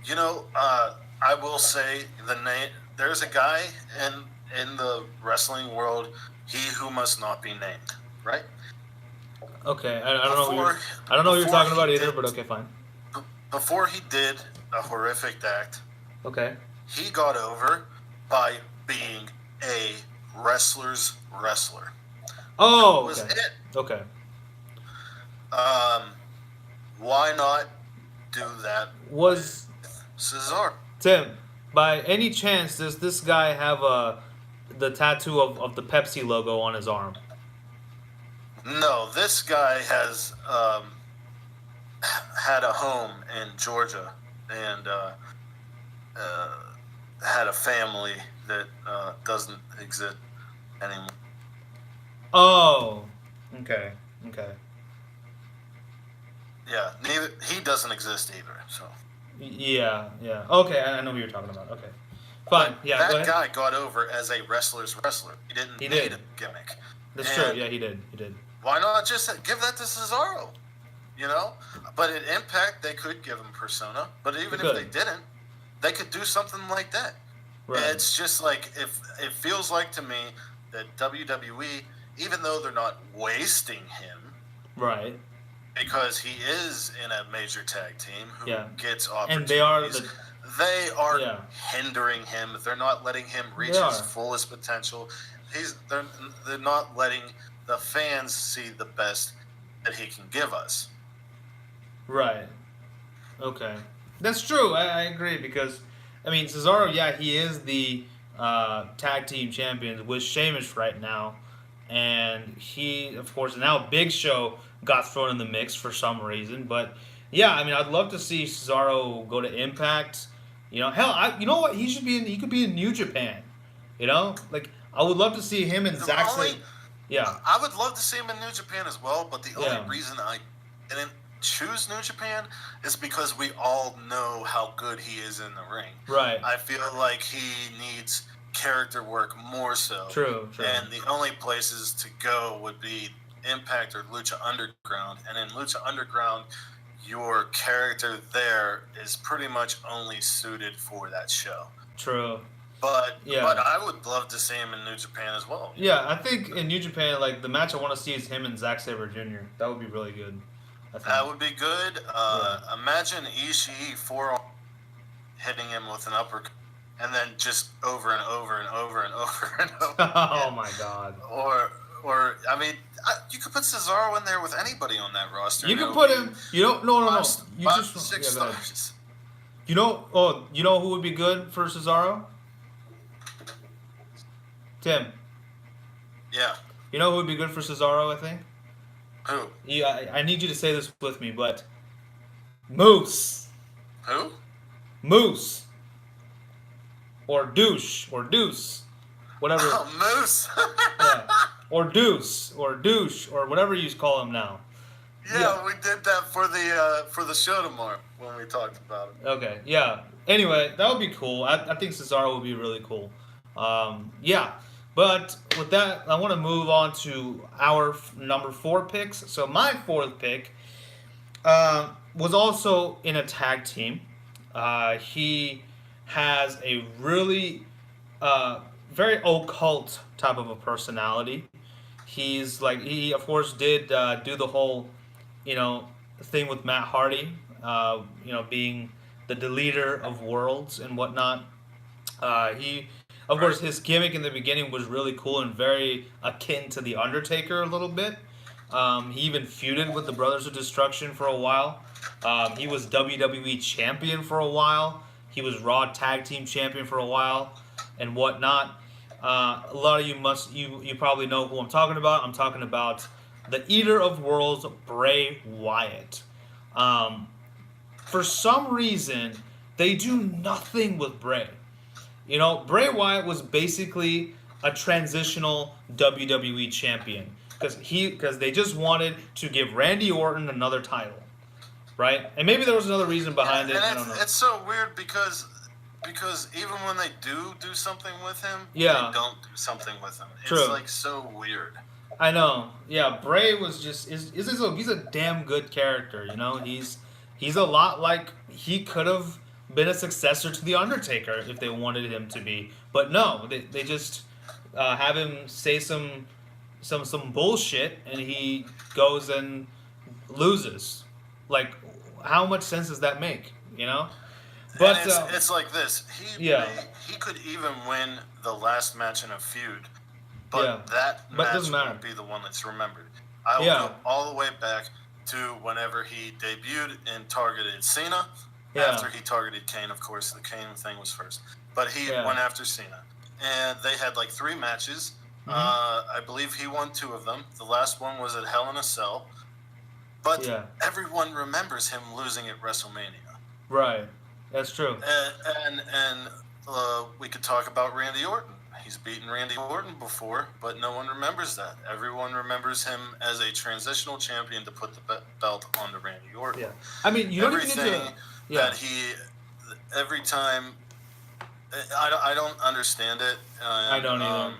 you know, I will say the name. There's a guy in the wrestling world, he who must not be named, right? Okay. I don't know. I don't know what you're talking about either, but okay, fine. Before he did a horrific act, Okay. he got over by being a wrestler's wrestler. Oh. That was Okay. it. Okay. Why not do that Was with Cesaro? Tim, by any chance, does this guy have the tattoo of the Pepsi logo on his arm? No, this guy has had a home in Georgia and had a family that doesn't exist anymore. Oh. Okay. Okay. Yeah, neither he doesn't exist either. So Yeah. Yeah. Okay. I know what you're talking about. Okay. Fine. Yeah. Go that ahead. guy got over as a wrestler's wrestler. He didn't He need did. a gimmick. That's And true. Yeah. He did. He did. why not just give that to Cesaro? You know, but at Impact they could give him Persona. But even They if they could. didn't, they could do something like that. Right. It's just like if it feels like to me that WWE, even though they're not wasting him, Right. because he is in a major tag team who Yeah. gets And they are opportunities, the. they are Yeah. hindering him. They're not letting him reach They his are. fullest potential. They're not letting the fans see the best that he can give us. Right. Okay. That's true. I agree because, I mean, Cesaro, yeah, he is the tag team champion with Sheamus right now. And he, of course, now Big Show got thrown in the mix for some reason. But, yeah, I mean, I'd love to see Cesaro go to Impact. You know, hell, you know what? He could be in New Japan. You know? Like, I would love to see him and Zack Sabre. Yeah. I would love to see him in New Japan as well, but the Yeah. only reason I didn't choose New Japan is because we all know how good he is in the ring. Right. I feel like he needs character work more so. True. And the only places to go would be Impact or Lucha Underground. And in Lucha Underground, your character there is pretty much only suited for that show. True. But Yeah. but I would love to see him in New Japan as well. Yeah, I think in New Japan, like the match I want to see is him and Zack Sabre Jr. That would be really good. I think. That would be good. Imagine Ishii forearm hitting him with an uppercut, and then just over and over and over and over and over. Oh my God. Or I mean, you could put Cesaro in there with anybody on that roster. You can put him. You don't. No. You five just to six yeah, go ahead. stars. You know. Oh, you know who would be good for Cesaro? Tim. Yeah. You know who would be good for Cesaro? I think. Who? Yeah. I need you to say this with me, but Moose. Who? Moose. Or douche. Or deuce. Whatever. Oh, Moose. Yeah. Or deuce. Or douche. Or whatever you call him now. Yeah, we did that for the show tomorrow when we talked about it. Okay, yeah. Anyway, that would be cool. I think Cesaro would be really cool. Yeah. But with that, I want to move on to our number 4 picks. So my 4th pick was also in a tag team. He has a really very occult type of a personality. He's like, he of course did do the whole, thing with Matt Hardy, being the deleter of worlds and whatnot. Of course, his gimmick in the beginning was really cool and very akin to the Undertaker a little bit. He even feuded with the Brothers of Destruction for a while. He was WWE champion for a while. He was Raw Tag Team champion for a while, and whatnot. A lot of you probably know who I'm talking about. I'm talking about the Eater of Worlds, Bray Wyatt. For some reason, they do nothing with Bray. You know, Bray Wyatt was basically a transitional WWE champion because they just wanted to give Randy Orton another title, right? And maybe there was another reason behind it. I don't know. It's so weird because even when they do something with him, Yeah. they don't do something with him. It's True. like so weird. I know. Yeah, Bray was just he's a damn good character. You know, he's a lot like he could have been a successor to the Undertaker if they wanted him to be, but no, they just have him say some bullshit and he goes and loses. Like, how much sense does that make? You know. But and it's like this. He could even win the last match in a feud, but that match won't be the one that's remembered. I will go all the way back to whenever he debuted and targeted Cena. After he targeted Kane, of course, the Kane thing was first, but he went after Cena, and they had like 3 matches. Mm-hmm. I believe he won 2 of them. The last one was at Hell in a Cell, but everyone remembers him losing at WrestleMania. Right. That's true. And we could talk about Randy Orton. He's beaten Randy Orton before, but no one remembers that. Everyone remembers him as a transitional champion to put the belt onto Randy Orton. Yeah. I mean, you don't even need to... that every time... I don't understand it. I don't either.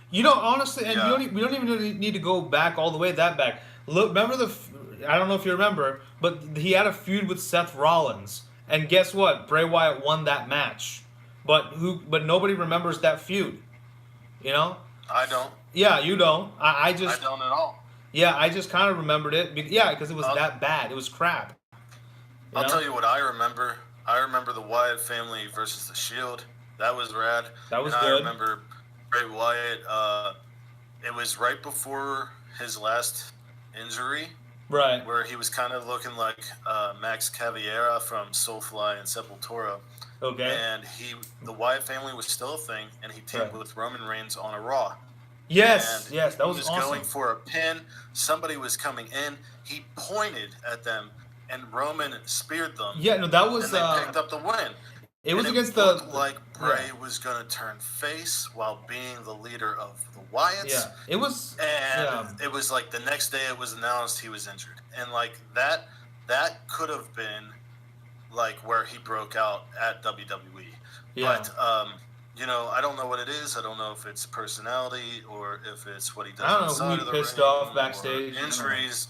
You know, honestly, and we don't even need to go back all the way that back. Look, remember I don't know if you remember, but he had a feud with Seth Rollins. And guess what? Bray Wyatt won that match. But nobody remembers that feud. You know? I don't. Yeah, you don't. I don't at all. Yeah, I just kind of remembered it. Yeah, because it was that bad. It was crap. I'll tell you what I remember. I remember the Wyatt family versus the Shield. That was rad. That was good. I remember Bray Wyatt. It was right before his last injury. Right. Where he was kind of looking like Max Caveira from Soulfly and Sepultura. Okay. And the Wyatt family was still a thing, and he teamed with Roman Reigns on a Raw. Yes, that was awesome. He was going for a pin. Somebody was coming in. He pointed at them, and Roman speared them. Yeah, no, that was... And they picked up the win. It was against the... It looked like Bray was going to turn face while being the leader of the Wyatts. Yeah, it was... And it was like the next day it was announced he was injured. And like that could have been like where he broke out at WWE. Yeah. But, I don't know what it is. I don't know if it's personality or if it's what he does outside of the ring. Who he pissed off backstage. Injuries.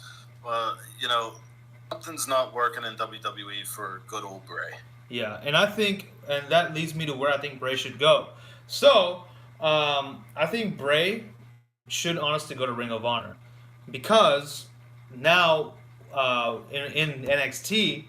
Something's not working in WWE for good old Bray. Yeah, and I think, and that leads me to where I think Bray should go. So, I think Bray should honestly go to Ring of Honor. Because now, in NXT,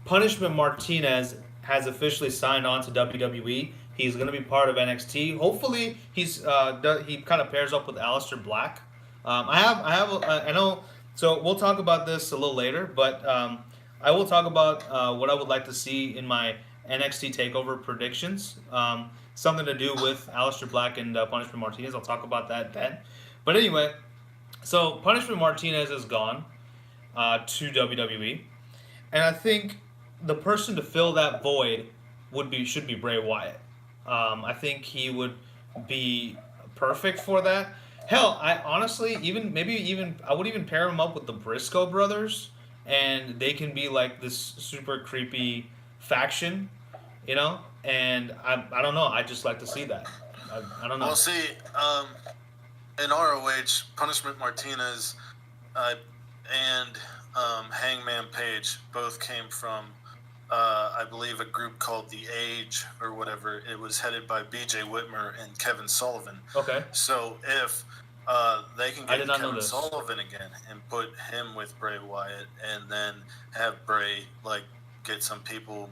Punishment Martinez has officially signed on to WWE. He's going to be part of NXT. Hopefully, he kind of pairs up with Aleister Black. I know. So we'll talk about this a little later, but I will talk about what I would like to see in my NXT Takeover predictions. Something to do with Aleister Black and Punishment Martinez. I'll talk about that then. But anyway, so Punishment Martinez is gone to WWE, and I think the person to fill that void should be Bray Wyatt. I think he would be perfect for that. Hell, I honestly I would even pair him up with the Briscoe brothers, and they can be like this super creepy faction, And I don't know. I just like to see that. I don't know. Well, see, in ROH, Punishment Martinez and Hangman Page both came from, I believe, a group called The Age or whatever. It was headed by B.J. Whitmer and Kevin Sullivan. Okay. So if they can get Kevin Sullivan again and put him with Bray Wyatt and then have Bray, get some people,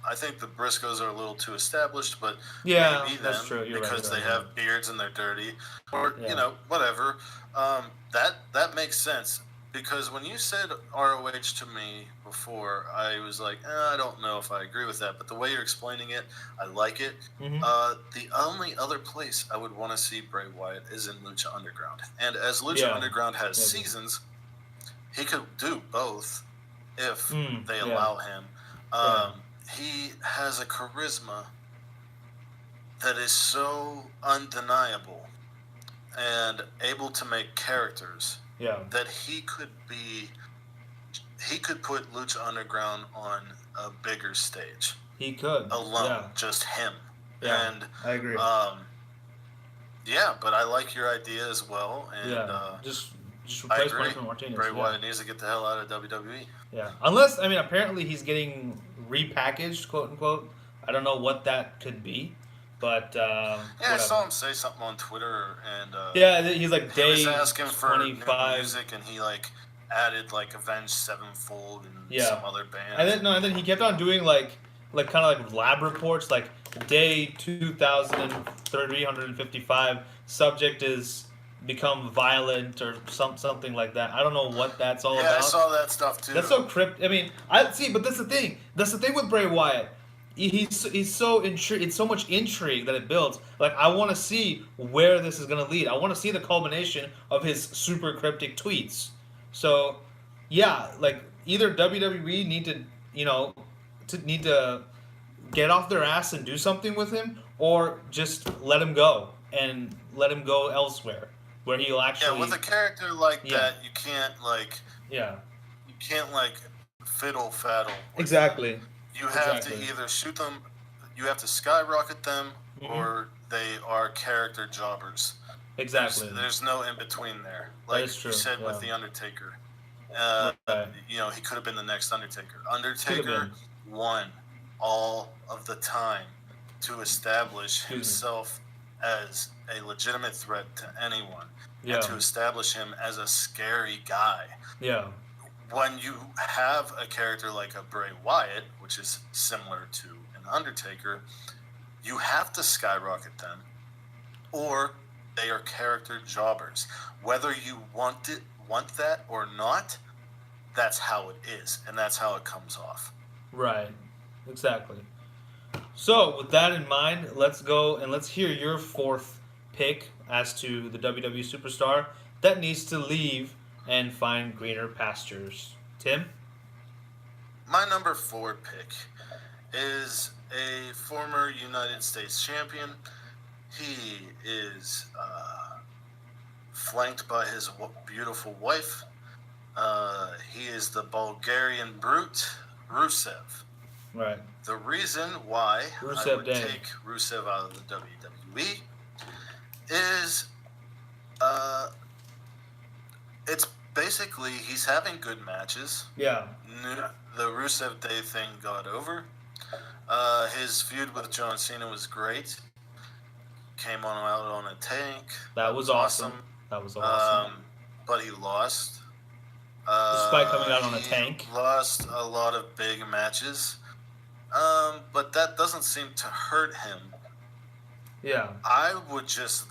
I think the Briscoes are a little too established, but Yeah, maybe that's them true. You're right. because You're they right. have beards and they're dirty, or Yeah. whatever. That makes sense. Because when you said ROH to me before, I was like, I don't know if I agree with that. But the way you're explaining it, I like it. Mm-hmm. The only other place I would want to see Bray Wyatt is in Lucha Underground. And as Lucha Underground has seasons, he could do both if they allow him. He has a charisma that is so undeniable and able to make characters that he could put Lucha Underground on a bigger stage. He could alone, just him. Yeah, and I agree. But I like your idea as well. And just replace Punishment Martinez. Bray Wyatt needs to get the hell out of WWE. Yeah, unless apparently he's getting repackaged, quote unquote. I don't know what that could be. But I saw him say something on Twitter, and he's like he was asking for 25. new music, and he like added like Avenged Sevenfold and some other band. And then he kept on doing like kind of like lab reports, like day 2355. Subject is become violent or something like that. I don't know what that's all about. Yeah, I saw that stuff too. That's so cryptic. I mean, I see, but that's the thing. That's the thing with Bray Wyatt. He's so intrigued. It's so much intrigue that it builds. Like, I want to see where this is gonna lead. I want to see the culmination of his super cryptic tweets. So, yeah, like either WWE need to get off their ass and do something with him, or just let him go and let him go elsewhere where he'll actually. Yeah, with a character like that, you can't fiddle faddle. Exactly. You have to either shoot them, you have to skyrocket them, or they are character jobbers. Exactly. There's no in between there. Like that is true. You said with The Undertaker. He could have been the next Undertaker. Undertaker won all of the time to establish himself as a legitimate threat to anyone. And to establish him as a scary guy. Yeah. When you have a character like a Bray Wyatt, which is similar to an Undertaker, you have to skyrocket them, or they are character jobbers. Whether you want that or not, that's how it is, and that's how it comes off. Right. Exactly. So, with that in mind, let's go and let's hear your fourth pick as to the WWE Superstar that needs to leave and find greener pastures. Tim? My number 4 pick is a former United States champion. He is flanked by his beautiful wife. He is the Bulgarian brute, Rusev. Right. The reason why Rusev I would take Rusev out of the WWE is it's basically he's having good matches. Yeah. The Rusev Day thing got over. His feud with John Cena was great. Came out on a tank. That was awesome. That was awesome. But he lost. Despite coming out on a tank. Lost a lot of big matches. But that doesn't seem to hurt him. Yeah. I would just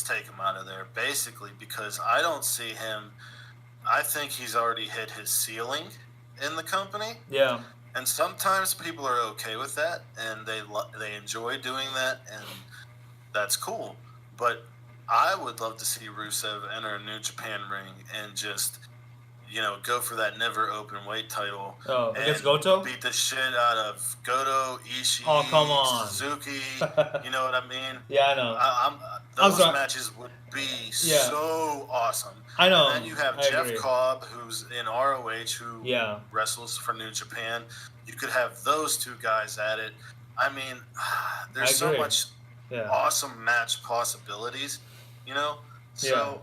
take him out of there, basically, because I don't see him. I think he's already hit his ceiling in the company. Yeah. And sometimes people are okay with that, and they enjoy doing that, and that's cool. But I would love to see Rusev enter a New Japan ring and just, go for that never open weight title. Oh, against Goto? Beat the shit out of Goto, Ishii, oh, come on. Suzuki. You know what I mean? Yeah, I know. Those matches would be so awesome. I know. And then you have Jeff Cobb, who's in ROH, who wrestles for New Japan. You could have those two guys at it. I mean, there's so much awesome match possibilities, So,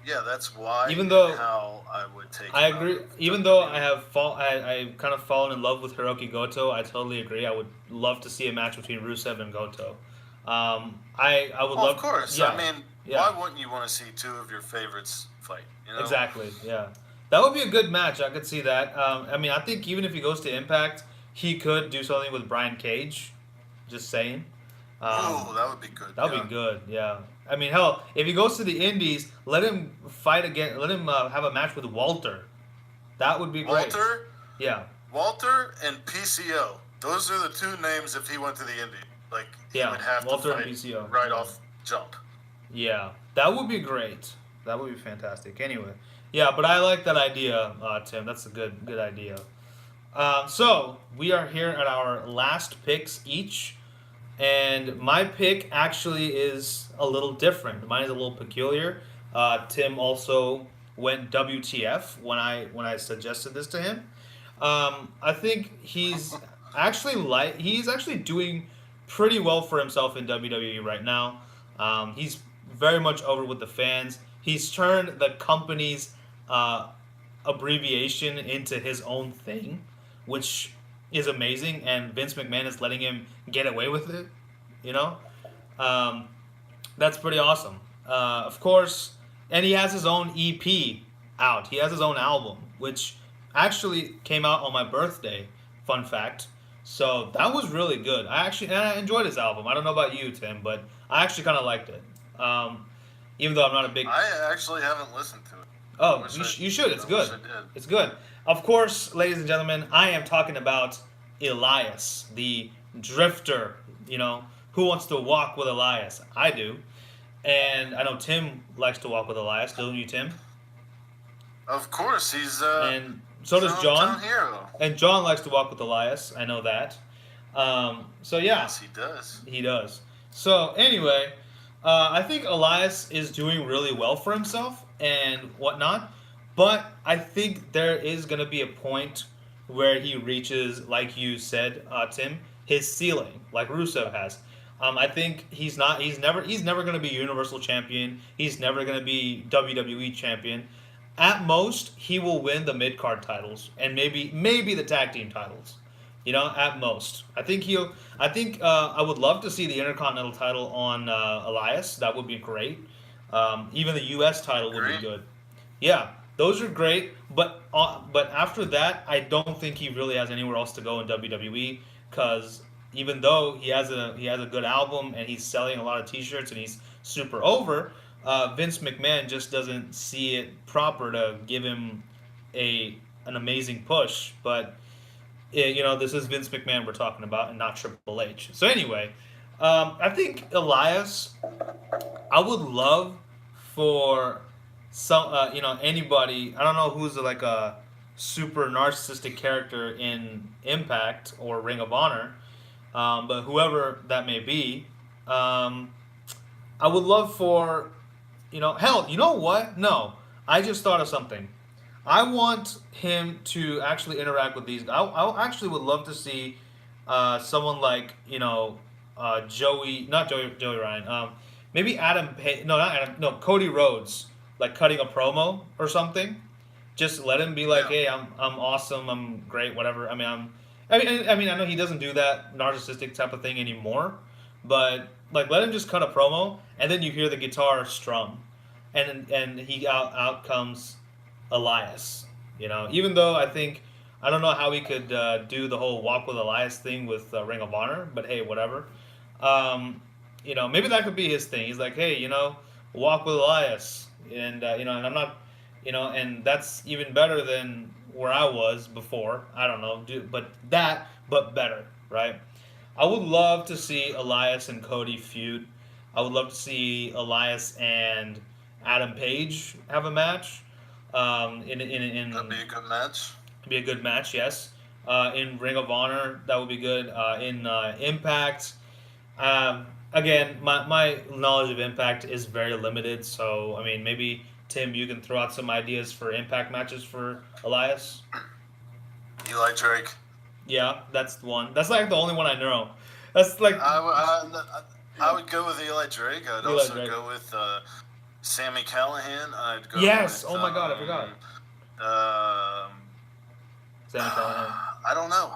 that's why. How I would take. I agree. Even though I kind of fallen in love with Hiroki Goto, I totally agree. I would love to see a match between Rusev and Goto. I would love. Of course. Yeah, I mean, why wouldn't you want to see two of your favorites fight? Exactly. Yeah, that would be a good match. I could see that. I mean, I think even if he goes to Impact, he could do something with Brian Cage. Just saying. Oh, that would be good. That would be good. Yeah. I mean, hell, if he goes to the Indies, let him fight again. Let him have a match with Walter. That would be great. Yeah. Walter and PCO. Those are the two names if he went to the Indy. Like, he would have Walter to fight and PCO. right off jump. Yeah, that would be great. That would be fantastic. Anyway, yeah, but I like that idea, Tim. That's a good idea. So we are here at our last picks each, and my pick actually is a little different. Mine is a little peculiar. Tim also went WTF when I suggested this to him. I think he's actually doing pretty well for himself in WWE right now. He's very much over with the fans. He's turned the company's abbreviation into his own thing, which is amazing. And Vince McMahon is letting him get away with it. You know, that's pretty awesome. Of course, and he has his own EP out. He has his own album, which actually came out on my birthday. Fun fact. So that was really good. I enjoyed his album. I don't know about you, Tim, but I actually kind of liked it. Even though I'm not a big. I actually haven't listened to it. Oh, you should. It's good. It's good. Of course, ladies and gentlemen, I am talking about Elias, the Drifter. You know, who wants to walk with Elias? I do. And I know Tim likes to walk with Elias, don't you, Tim? Of course, he's and so does John. Hero. And John likes to walk with Elias. I know that. So yeah. Yes, he does. He does. So anyway, I think Elias is doing really well for himself and whatnot. But I think there is going to be a point where he reaches, like you said, Tim, his ceiling, like Rusev has. I think he's never going to be Universal Champion. He's never going to be WWE Champion. At most, he will win the mid-card titles and maybe the tag team titles. You know, at most. I I would love to see the Intercontinental title on Elias. That would be great. Even the U.S. title would be good. Yeah, those are great. But after that, I don't think he really has anywhere else to go in WWE, because even though he has a good album and he's selling a lot of T-shirts and he's super over, Vince McMahon just doesn't see it proper to give him an amazing push. But this is Vince McMahon we're talking about and not Triple H. So anyway, I think Elias, I would love for some anybody. I don't know who's like a super narcissistic character in Impact or Ring of Honor. But whoever that may be, I would love for, hell, you know what? No, I just thought of something. I want him to actually interact with these. I actually would love to see someone like, Joey, not Joey Ryan, maybe Adam Page, no, not Adam, no, Cody Rhodes, like cutting a promo or something. Just let him be like, hey, I'm awesome, I'm great, whatever. I mean, I know he doesn't do that narcissistic type of thing anymore, but like let him just cut a promo, and then you hear the guitar strum, and he out comes Elias. Even though I don't know how he could do the whole walk with Elias thing with Ring of Honor, but hey, whatever. Maybe that could be his thing. He's like, hey, walk with Elias, and and I'm not, and that's even better than where I was before. I don't know, but better, right? I would love to see Elias and Cody feud. I would love to see Elias and Adam Page have a match. That'd be a good match. Be a good match, yes. In Ring of Honor, that would be good. In Impact, again, my knowledge of Impact is very limited. So maybe Tim, you can throw out some ideas for Impact matches for Elias. Eli Drake. Yeah, that's the one. That's like the only one I know. That's like I would go with Eli Drake. I'd also go with Sami Callihan. I'd go. Yes. With, oh my God, I forgot. Sami Callihan. I don't know.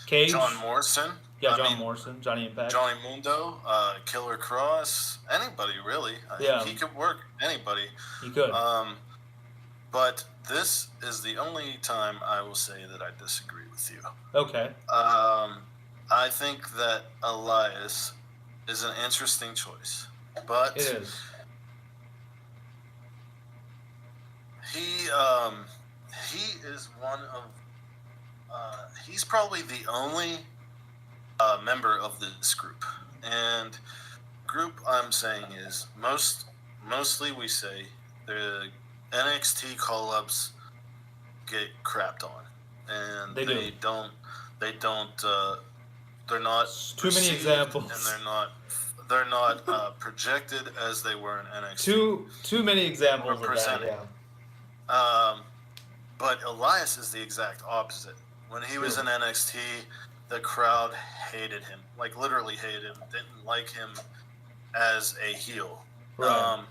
Cage. John Morrison. Yeah, Morrison, Johnny Impact. Johnny Mundo, Killer Cross, anybody really. Yeah. He could work anybody. He could. But this is the only time I will say that I disagree with you. Okay. I think that Elias is an interesting choice, but It is. he is one of he's probably the only member of this group, and group I'm saying is mostly we say the NXT call-ups get crapped on, and They don't they're not too many examples, and they're not projected as they were in NXT. Too many examples of that. Yeah. But Elias is the exact opposite. When he was in NXT, the crowd hated him, like literally hated him, didn't like him as a heel. Right.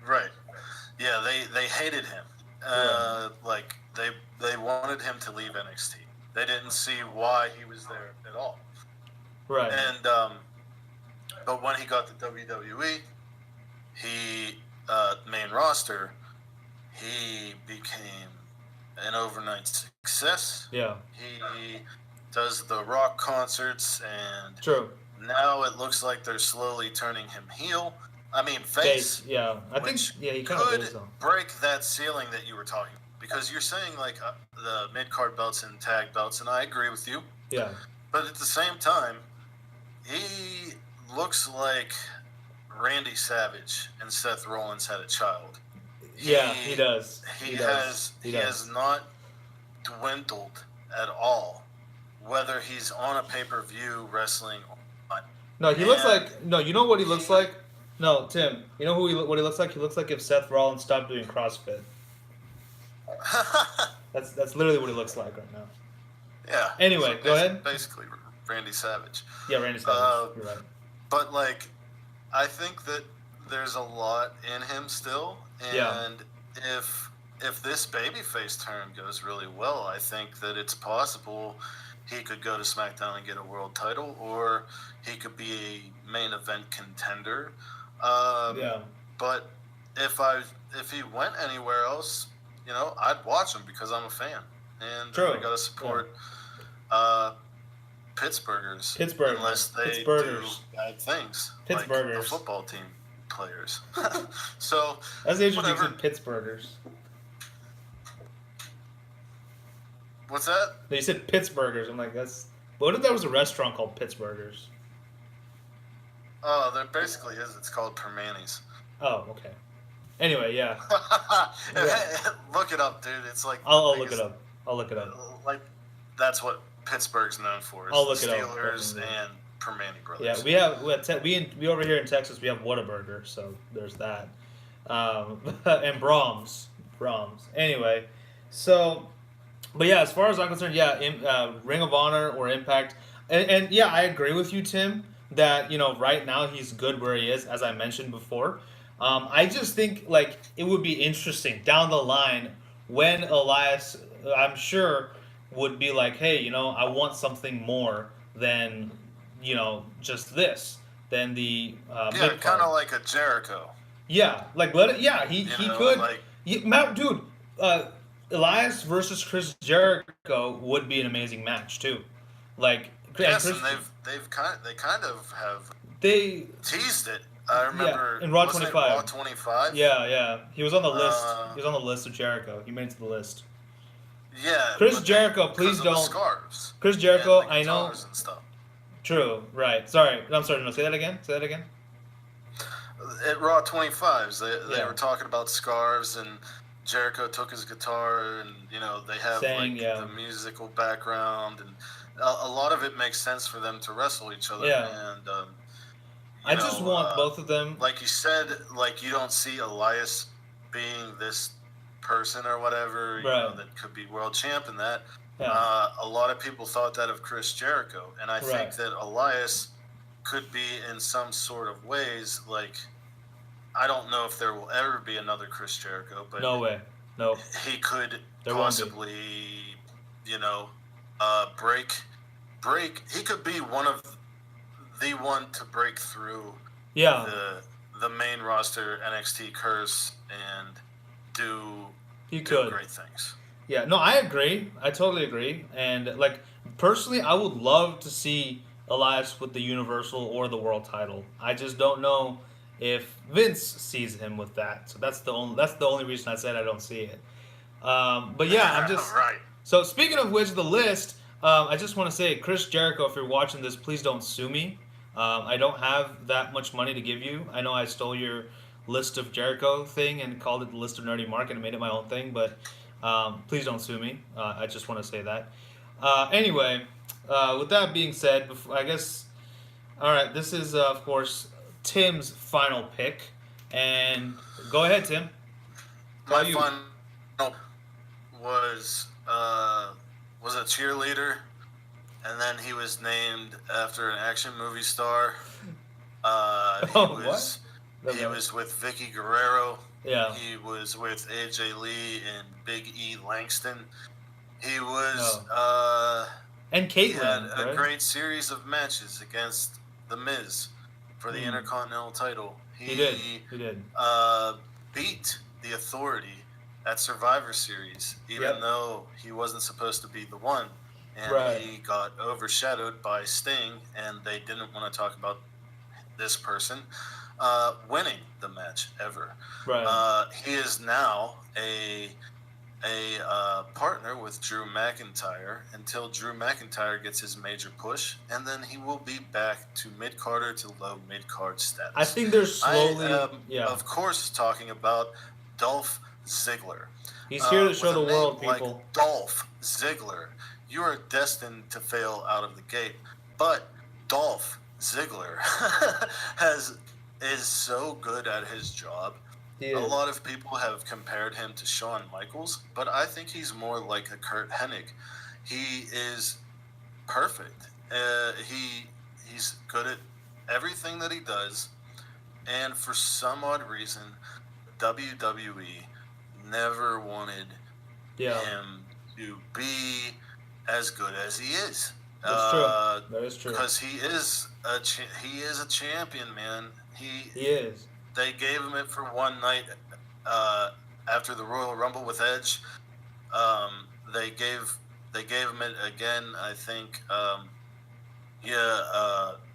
Right. Yeah, they hated him. Like they wanted him to leave NXT. They didn't see why he was there at all. Right. And but when he got to WWE, he main roster, he became an overnight success. Yeah. He does the Rock concerts, and true. Now it looks like they're slowly turning him heel. I mean, face. Yeah, I think he kind of is, though. Break that ceiling that you were talking about, because you're saying like the mid card belts and tag belts, and I agree with you. Yeah. But at the same time, he looks like Randy Savage and Seth Rollins had a child. He does. He has not dwindled at all, whether he's on a pay-per-view wrestling or not. No, he looks like... No, you know what he looks like? No, Tim, you know what he looks like? He looks like if Seth Rollins stopped doing CrossFit. That's literally what he looks like right now. Yeah. Anyway, so go ahead. Basically, Randy Savage. Yeah, Randy Savage. You're right. But, like, I think that there's a lot in him still, and if this babyface turn goes really well, I think that it's possible he could go to SmackDown and get a world title, or he could be a main event contender. But if he went anywhere else, you know, I'd watch him because I'm a fan, and I gotta support Pittsburghers. Unless they do bad things, like the football team players. So that's interesting. Pittsburghers. What's that? You said Pittsburghers. I'm like, what if there was a restaurant called Pittsburghers? Oh, there basically is. It's called Permanis. Oh, okay. Anyway, yeah. Look it up, dude. It's like I'll look it up. I'll look it up. Like that's what Pittsburgh's known for. I'll look it up. Steelers and Permani brothers. Yeah, we over here in Texas we have Whataburger, so there's that. And Brahms. Anyway, so, but yeah, as far as I'm concerned, Ring of Honor or Impact, and yeah, I agree with you, Tim, that right now he's good where he is, as I mentioned before. I just think like it would be interesting down the line when Elias, I'm sure, would be like, hey, I want something more than just this, than the kind of like a Jericho. Yeah, like he could. Like, dude, Elias versus Chris Jericho would be an amazing match too. Like, yes, and they kind of have teased it. I remember in Raw 25. Raw 25. Yeah. He was on the list. He was on the list of Jericho. He made it to the list. Yeah. Chris Jericho, please don't. Scarves. Chris Jericho, and I know. And stuff. True. Right. Sorry. I'm sorry. No, say that again. At Raw 25s, they were talking about scarves, and Jericho took his guitar, and they have the musical background, and a lot of it makes sense for them to wrestle each other. Yeah. And I just want both of them. Like you said, like you don't see Elias being this person or whatever, that could be world champ and that. Yeah. A lot of people thought that of Chris Jericho, and I think that Elias could be in some sort of ways, like, I don't know if there will ever be another Chris Jericho, but no way. No. He could possibly, break. He could be one to break through Yeah, the main roster NXT curse and do he do could. great things. Yeah, no, I agree. I totally agree. And like personally, I would love to see Elias with the Universal or the World Title. I just don't know if Vince sees him with that. So that's the only reason I said I don't see it. But yeah, I'm just Right. so speaking of which, the list. I just want to say, Chris Jericho, if you're watching this, please don't sue me. I don't have that much money to give you. I know I stole your List of Jericho thing and called it the List of Nerdy Mark and made it my own thing, but please don't sue me. I just want to say that. Anyway, with that being said, I guess, all right, this is, of course, Tim's final pick. And go ahead, Tim. It's all My you. final was a cheerleader, and then he was named after an action movie star. Oh, what? He was with Vicky Guerrero. Yeah. He was with AJ Lee and Big E Langston. He was And he had Caitlyn, a right? great series of matches against The Miz for the Intercontinental title. He did. He did. Beat the Authority at Survivor Series, even though he wasn't supposed to be the one. And he got overshadowed by Sting, and they didn't want to talk about this person winning the match ever. Right. He is now a partner with Drew McIntyre until Drew McIntyre gets his major push, and then he will be back to mid-carder to low mid-card status. I think they're slowly. Of course, talking about Dolph Ziggler. He's here to show the with a world, name people. Like Dolph Ziggler, you are destined to fail out of the gate. But Dolph Ziggler is so good at his job. A lot of people have compared him to Shawn Michaels, but I think he's more like a Kurt Hennig. He is perfect. He's good at everything that he does, and for some odd reason, WWE never wanted him to be as good as he is. That's true. That is true. Because he is a champion, man. He is. They gave him it for one night after the Royal Rumble with Edge. They gave him it again. I think.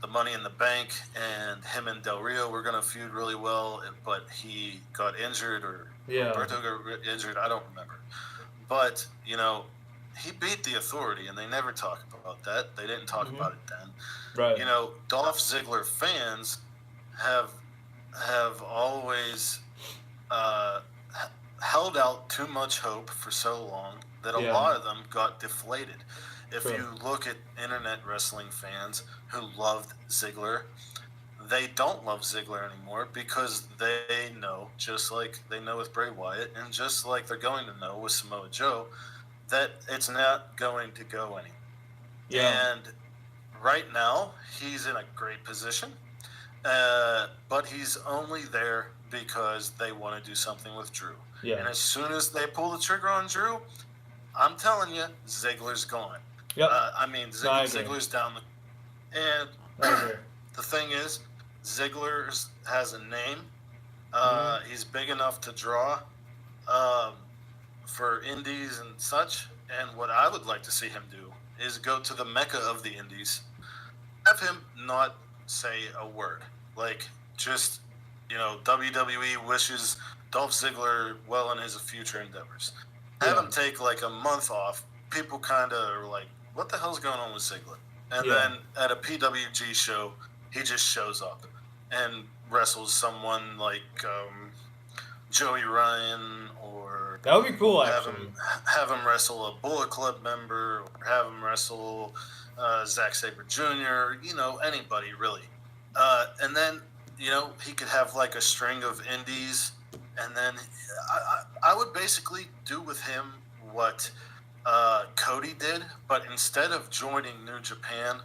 The Money in the Bank, and him and Del Rio were gonna feud really well, but he got injured, or Roberto got injured. I don't remember. But he beat the Authority, and they never talk about that. They didn't talk about it then. Right. Dolph Ziggler fans have always held out too much hope for so long that a lot of them got deflated. If you look at internet wrestling fans who loved Ziggler, they don't love Ziggler anymore because they know, just like they know with Bray Wyatt, and just like they're going to know with Samoa Joe, that it's not going to go anywhere. And right now, he's in a great position. But he's only there because they want to do something with Drew. Yeah. And as soon as they pull the trigger on Drew, I'm telling you, Ziggler's gone. Yep. Ziggler's down the... And the thing is, Ziggler has a name. He's big enough to draw for indies and such. And what I would like to see him do is go to the mecca of the indies. Have him not say a word. Like, just, WWE wishes Dolph Ziggler well in his future endeavors. Have him take like a month off. People kind of are like, what the hell's going on with Ziggler? And then at a PWG show, he just shows up and wrestles someone like Joey Ryan, or that would be cool. Actually, have him wrestle a Bullet Club member, or have him wrestle Zack Sabre Jr. Anybody really. And then he could have like a string of indies, and then I would basically do with him what Cody did, but instead of joining New Japan,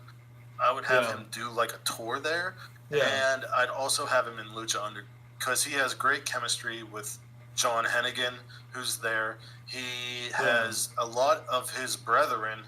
I would have him do like a tour there, and I'd also have him in Lucha Under, because he has great chemistry with John Hennigan, who's there. He has a lot of his brethren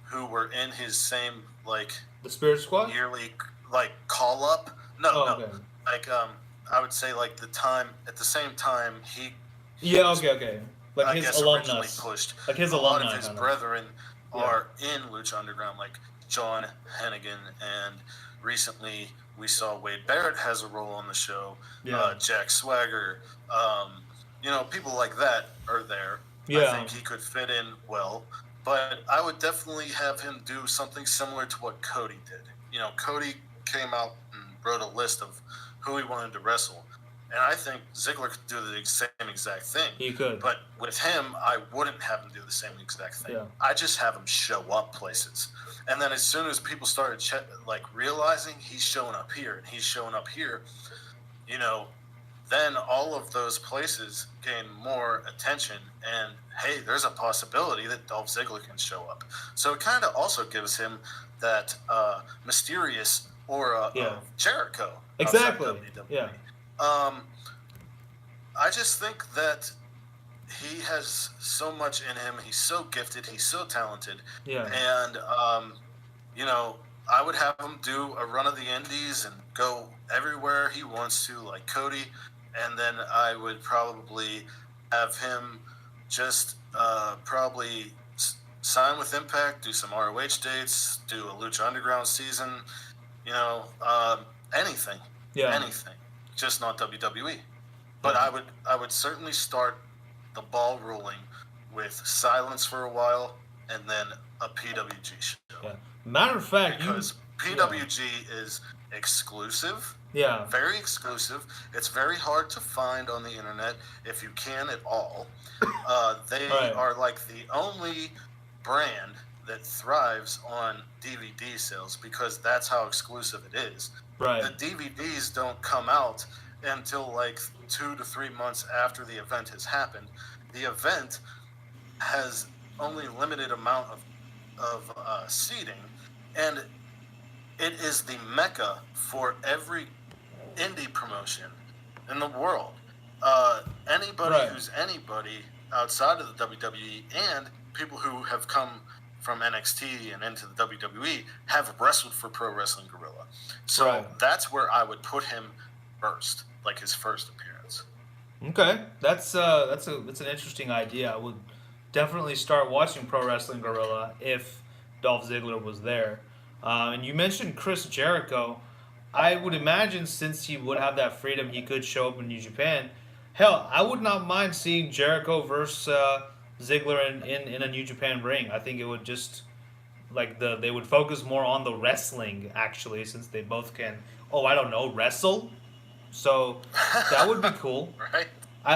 who were in his same, like, the Spirit Squad yearly, like, call up. No. like I would say like the time at the same time he Yeah, was, okay. Like I his guess, originally alumnus. pushed. Like his A lot of alumni, his kind of. brethren Yeah. are in Lucha Underground, like John Hennigan, and recently we saw Wade Barrett has a role on the show. Yeah. Jack Swagger, people like that are there. I Yeah. think he could fit in well, but I would definitely have him do something similar to what Cody did. Cody came out and wrote a list of who he wanted to wrestle. And I think Ziggler could do the same exact thing. He could. But with him, I wouldn't have him do the same exact thing. Yeah. I just have him show up places. And then as soon as people started realizing he's showing up here and he's showing up here, then all of those places gain more attention. And hey, there's a possibility that Dolph Ziggler can show up. So it kind of also gives him that mysterious aura of Jericho. Exactly. Yeah. I just think that he has so much in him. He's so gifted. He's so talented. Yeah. And I would have him do a run of the Indies and go everywhere he wants to, like Cody. And then I would probably have him just probably sign with Impact, do some ROH dates, do a Lucha Underground season. Anything. Yeah. Anything. Just not WWE. But I would certainly start the ball rolling with silence for a while and then a PWG show. Yeah. Matter of fact, because PWG is exclusive. Yeah. Very exclusive. It's very hard to find on the internet if you can at all. They are like the only brand that thrives on DVD sales because that's how exclusive it is. Right. The DVDs don't come out until like 2 to 3 months after the event has happened. The event has only limited amount of seating, and it is the mecca for every indie promotion in the world. Anybody who's anybody outside of the WWE and people who have come from NXT and into the WWE have wrestled for Pro Wrestling Guerrilla. So that's where I would put him first, like his first appearance. Okay, that's an interesting idea. I would definitely start watching Pro Wrestling Guerrilla if Dolph Ziggler was there. And you mentioned Chris Jericho. I would imagine since he would have that freedom, he could show up in New Japan. Hell, I would not mind seeing Jericho versus Ziggler in a New Japan ring. I think it would just they would focus more on the wrestling actually, since they both can. Oh, I don't know, wrestle. So that would be cool. Right.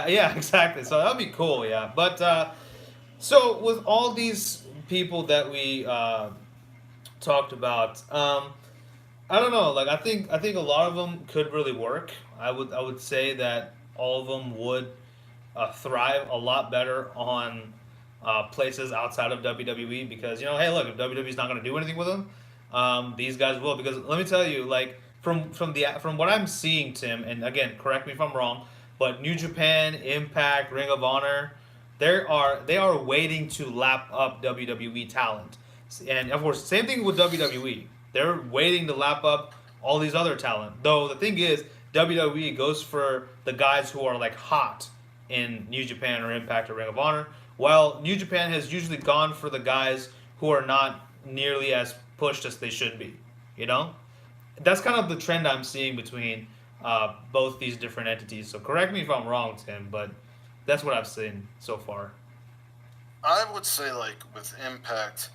Yeah, exactly. So that would be cool. Yeah, but so with all these people that we talked about, I don't know. Like I think a lot of them could really work. I would say that all of them would thrive a lot better on places outside of WWE because hey, look, if WWE's not going to do anything with them, these guys will. Because let me tell you, like from what I'm seeing, Tim, and again, correct me if I'm wrong, but New Japan, Impact, Ring of Honor, they are waiting to lap up WWE talent, and of course, same thing with WWE. They're waiting to lap up all these other talent. Though the thing is, WWE goes for the guys who are like hot in New Japan or Impact or Ring of Honor, while New Japan has usually gone for the guys who are not nearly as pushed as they should be. That's kind of the trend I'm seeing between both these different entities. So correct me if I'm wrong, Tim, but that's what I've seen so far. I would say, like, with Impact,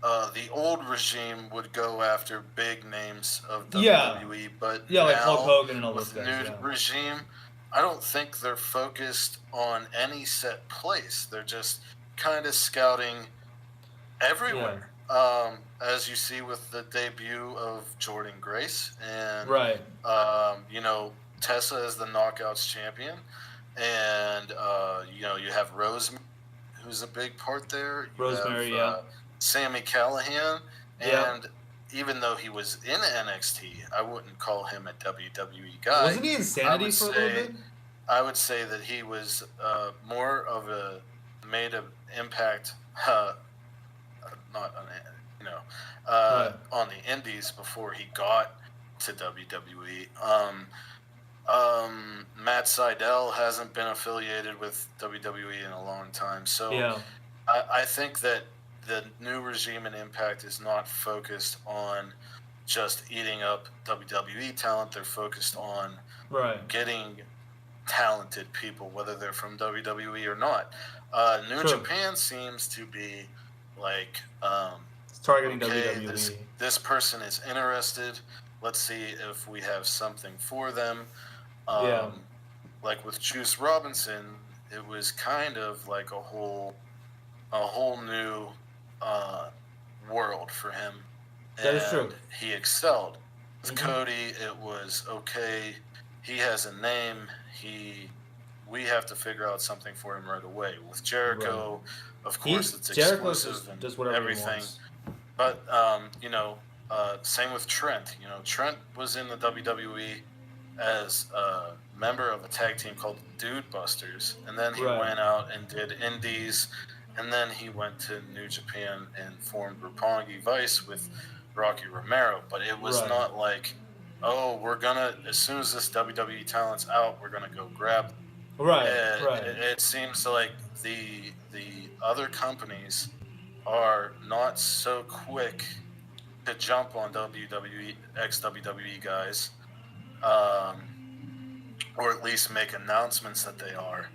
the old regime would go after big names of WWE, but like now, Hulk Hogan and all those with guys. new regime, I don't think they're focused on any set place. They're just kind of scouting everywhere. As you see with the debut of Jordynne Grace and Tessa as the Knockouts champion, and you have Rosemary, who's a big part there. You have, Sami Callihan, and even though he was in NXT, I wouldn't call him a WWE guy. Wasn't he Insanity for a little bit? I would say that he was more of a made of Impact, not on the Indies before he got to WWE. Matt Sydal hasn't been affiliated with WWE in a long time, so Yeah. I think that the new regime in Impact is not focused on just eating up WWE talent. They're focused on Right. getting talented people, whether they're from WWE or not. New True. Japan seems to be like, It's targeting okay, WWE. this person is interested. Let's see if we have something for them. Yeah. Like with Juice Robinson, it was kind of like a whole new world for him, That is true. and he excelled. With Mhm. Cody, it was okay. He has a name. We have to figure out something for him right away. With Jericho, of course, it's Jericho's exclusive and just whatever he everything. wants. But same with Trent. Trent was in the WWE as a member of a tag team called Dude Busters, and then he Right. went out and did indies, and then he went to New Japan and formed Roppongi Vice with Rocky Romero. But it was Right. not like, oh, we're gonna, as soon as this WWE talent's out, we're gonna go grab them. Right. Right. It seems like the other companies are not so quick to jump on WWE ex WWE guys, or at least make announcements that they are,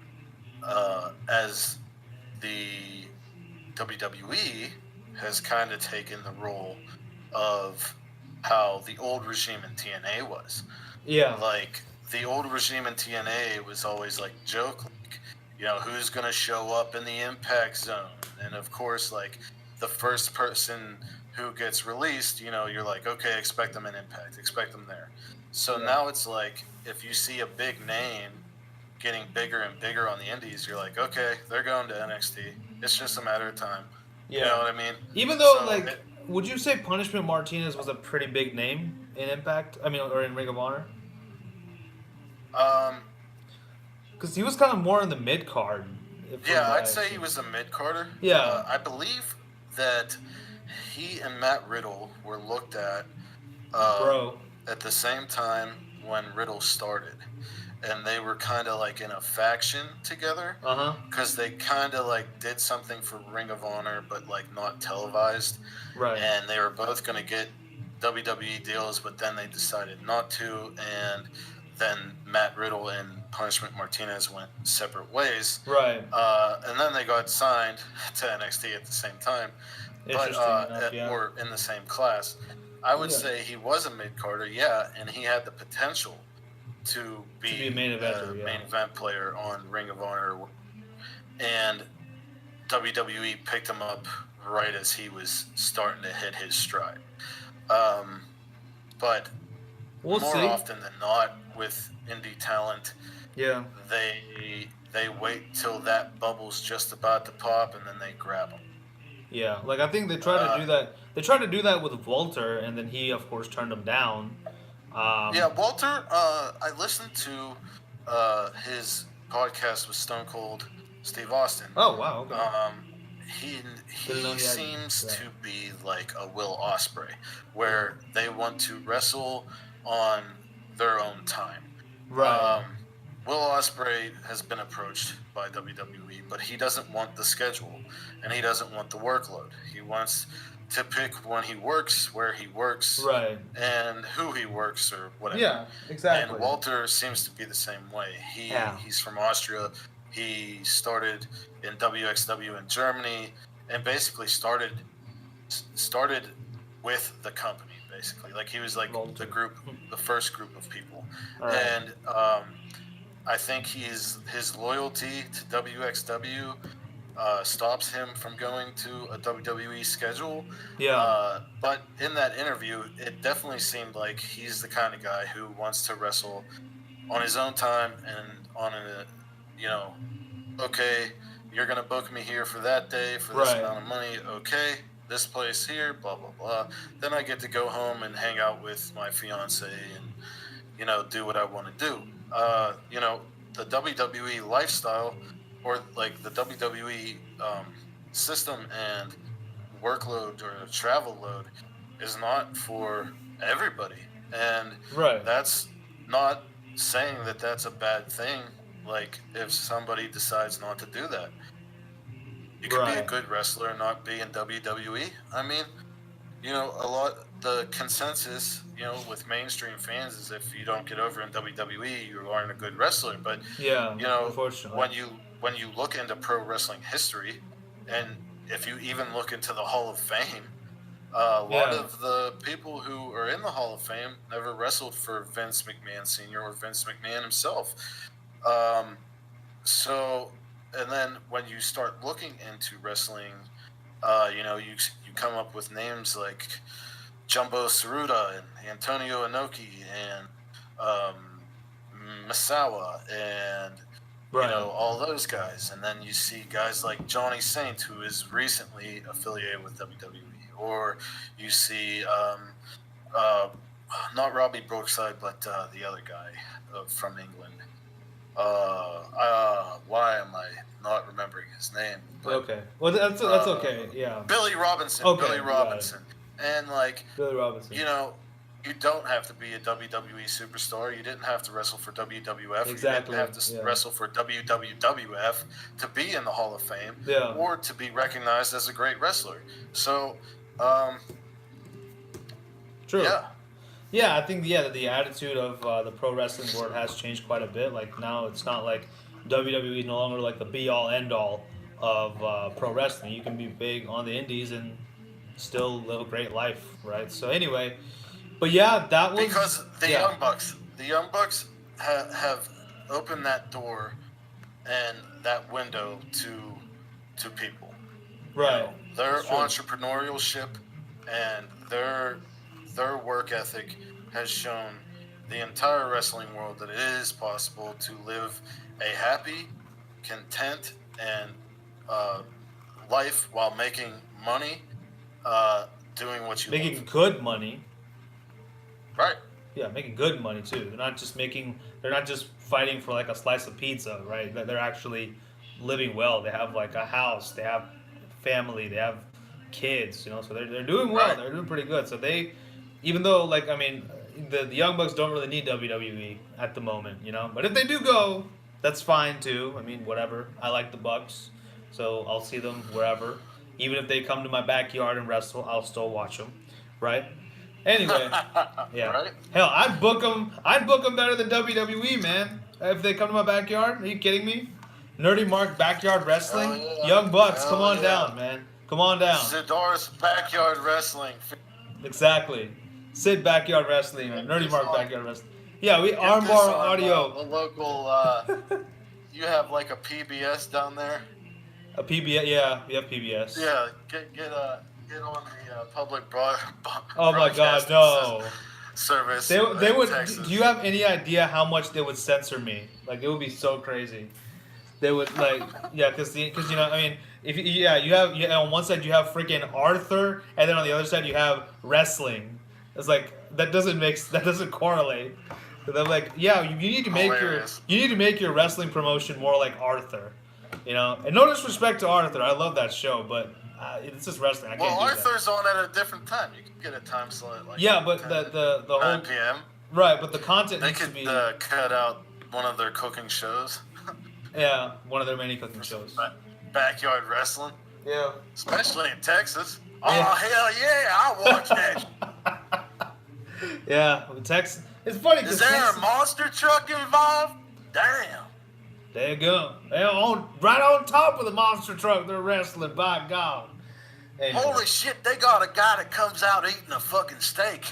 as the WWE has kind of taken the role of how the old regime in TNA was. Yeah. Like the old regime in TNA was always like joke, like, who's gonna show up in the Impact Zone, and of course, like the first person who gets released, you're like, okay, expect them in Impact, expect them there. So Yeah. now it's like if you see a big name getting bigger and bigger on the indies, you're like, okay, they're going to NXT. It's just a matter of time. Yeah. You know what I mean? Even though, So would you say Punishment Martinez was a pretty big name in Impact? I mean, or in Ring of Honor? Because he was kind of more in the mid card. Yeah, I'd say he was a mid-carder. Yeah. I believe that he and Matt Riddle were looked at Bro. at the same time when Riddle started. And they were kind of like in a faction together. Uh huh. Because they kind of like did something for Ring of Honor, but like not televised. Right. And they were both going to get WWE deals, but then they decided not to. And then Matt Riddle and Punishment Martinez went separate ways. Right. And then they got signed to NXT at the same time, or in the same class. I would say he was a mid-carder, yeah, and he had the potential to be a main eventer, main event player on Ring of Honor. And WWE picked him up right as he was starting to hit his stride. But more often than not, with indie talent, yeah, they wait till that bubble's just about to pop and then they grab them. Yeah, like I think they tried to do that. They tried to do that with Walter, and then he, of course, turned him down. Yeah, Walter. I listened to his podcast with Stone Cold Steve Austin. Oh wow. Okay. He seems to be like a Will Ospreay, where they want to wrestle on their own time. Right. Will Ospreay has been approached by WWE, but he doesn't want the schedule, and he doesn't want the workload. He wants to pick when he works, where he works, right, and who he works, or whatever. Yeah, exactly. And Walter seems to be the same way. He's from Austria. He started in WXW in Germany, and basically started with the company. Basically, like he was like the first group of people, right. And I think his loyalty to WXW stops him from going to a WWE schedule. Yeah. But in that interview, it definitely seemed like he's the kind of guy who wants to wrestle on his own time and on okay, you're going to book me here for that day for this amount of money. Okay, this place here, blah, blah, blah. Then I get to go home and hang out with my fiance and, do what I want to do. The WWE lifestyle, or like the WWE system and workload or travel load is not for everybody. And that's not saying that that's a bad thing. Like, if somebody decides not to do that, you could be a Right. good wrestler and not be in WWE. I mean, the consensus, with mainstream fans is if you don't get over in WWE, you aren't a good wrestler. But Yeah, you know, unfortunately. when you look into pro wrestling history, and if you even look into the Hall of Fame, a lot Yeah. of the people who are in the Hall of Fame never wrestled for Vince McMahon Sr. or Vince McMahon himself. Um, so, and then when you start looking into wrestling, you come up with names like Jumbo Tsuruta and Antonio Inoki and Misawa and Right. all those guys, and then you see guys like Johnny Saint, who is recently affiliated with WWE, or you see not Robbie Brookside, but the other guy from England. Why am I not remembering his name? But, okay. Well, that's okay. Yeah. Billy Robinson. Okay, Billy Robinson. And Billy Robinson. You don't have to be a WWE superstar. You didn't have to wrestle for WWF. Exactly. You didn't have to wrestle for WWF to be in the Hall of Fame or to be recognized as a great wrestler. So, true. Yeah. Yeah, I think the attitude of the pro wrestling world has changed quite a bit. Like now, it's not like WWE is no longer like the be all end all of pro wrestling. You can be big on the indies and still live a great life, right? So anyway, but yeah, that was because Young Bucks have opened that door and that window to people. Right. Their entrepreneurship and their work ethic has shown the entire wrestling world that it is possible to live a happy, content, and life while making money, doing what you making good money. Right. Yeah, making good money too. They're not just fighting for like a slice of pizza, right? They're actually living well. They have like a house, they have family, they have kids, so they're doing well. Right. They're doing pretty good. So they, even though the Young Bucks don't really need WWE at the moment, but if they do go, that's fine too. I mean, whatever. I like the Bucks, so I'll see them wherever. Even if they come to my backyard and wrestle, I'll still watch them, right? Anyway, yeah. Right? Hell, I'd book them better than WWE, man. If they come to my backyard, are you kidding me? Nerdy Mark Backyard Wrestling, Young Bucks, come on down, man. Come on down. Sidor's Backyard Wrestling. Exactly. Sid Backyard Wrestling, Nerdy Mark Backyard Wrestling. Yeah, we Armbar Audio. The local. You have like a PBS down there. A PBS, yeah, we have PBS. Yeah, get on the public oh my God, no. Service. They would. Texas. Do you have any idea how much they would censor me? Like it would be so crazy. They would because if you have on one side you have freaking Arthur, and then on the other side you have wrestling. It's like that doesn't correlate. So they're like, yeah, you need to make your wrestling promotion more like Arthur, And no disrespect to Arthur, I love that show, but it's just wrestling. I can't do Arthur's on at a different time. You can get a time slot like but 10, the whole 9 p.m. Right, but the content needs to be. They could cut out one of their cooking shows. Yeah, one of their many cooking shows. Backyard wrestling. Yeah. Especially in Texas. Oh, hell yeah, I'll watch that. Yeah, Texas. It's funny because is there a monster truck involved? Damn. There you go. They're right on top of the monster truck. They're wrestling. By God. Anyway. Holy shit! They got a guy that comes out eating a fucking steak.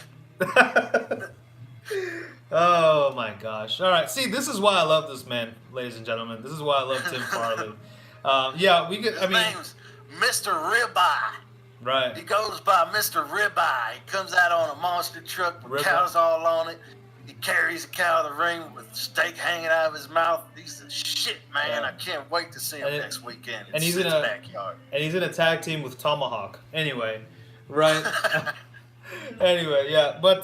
Oh my gosh! All right. See, this is why I love this man, ladies and gentlemen. This is why I love Tim Farley. His name's Mr. Ribeye. Right. He goes by Mr. Ribeye. He comes out on a monster truck with cows all on it. He carries a cow to the ring with steak hanging out of his mouth. He's the shit, man. I can't wait to see him next weekend. And he's in a backyard. And he's in a tag team with Tomahawk. Anyway, right? Anyway, yeah. But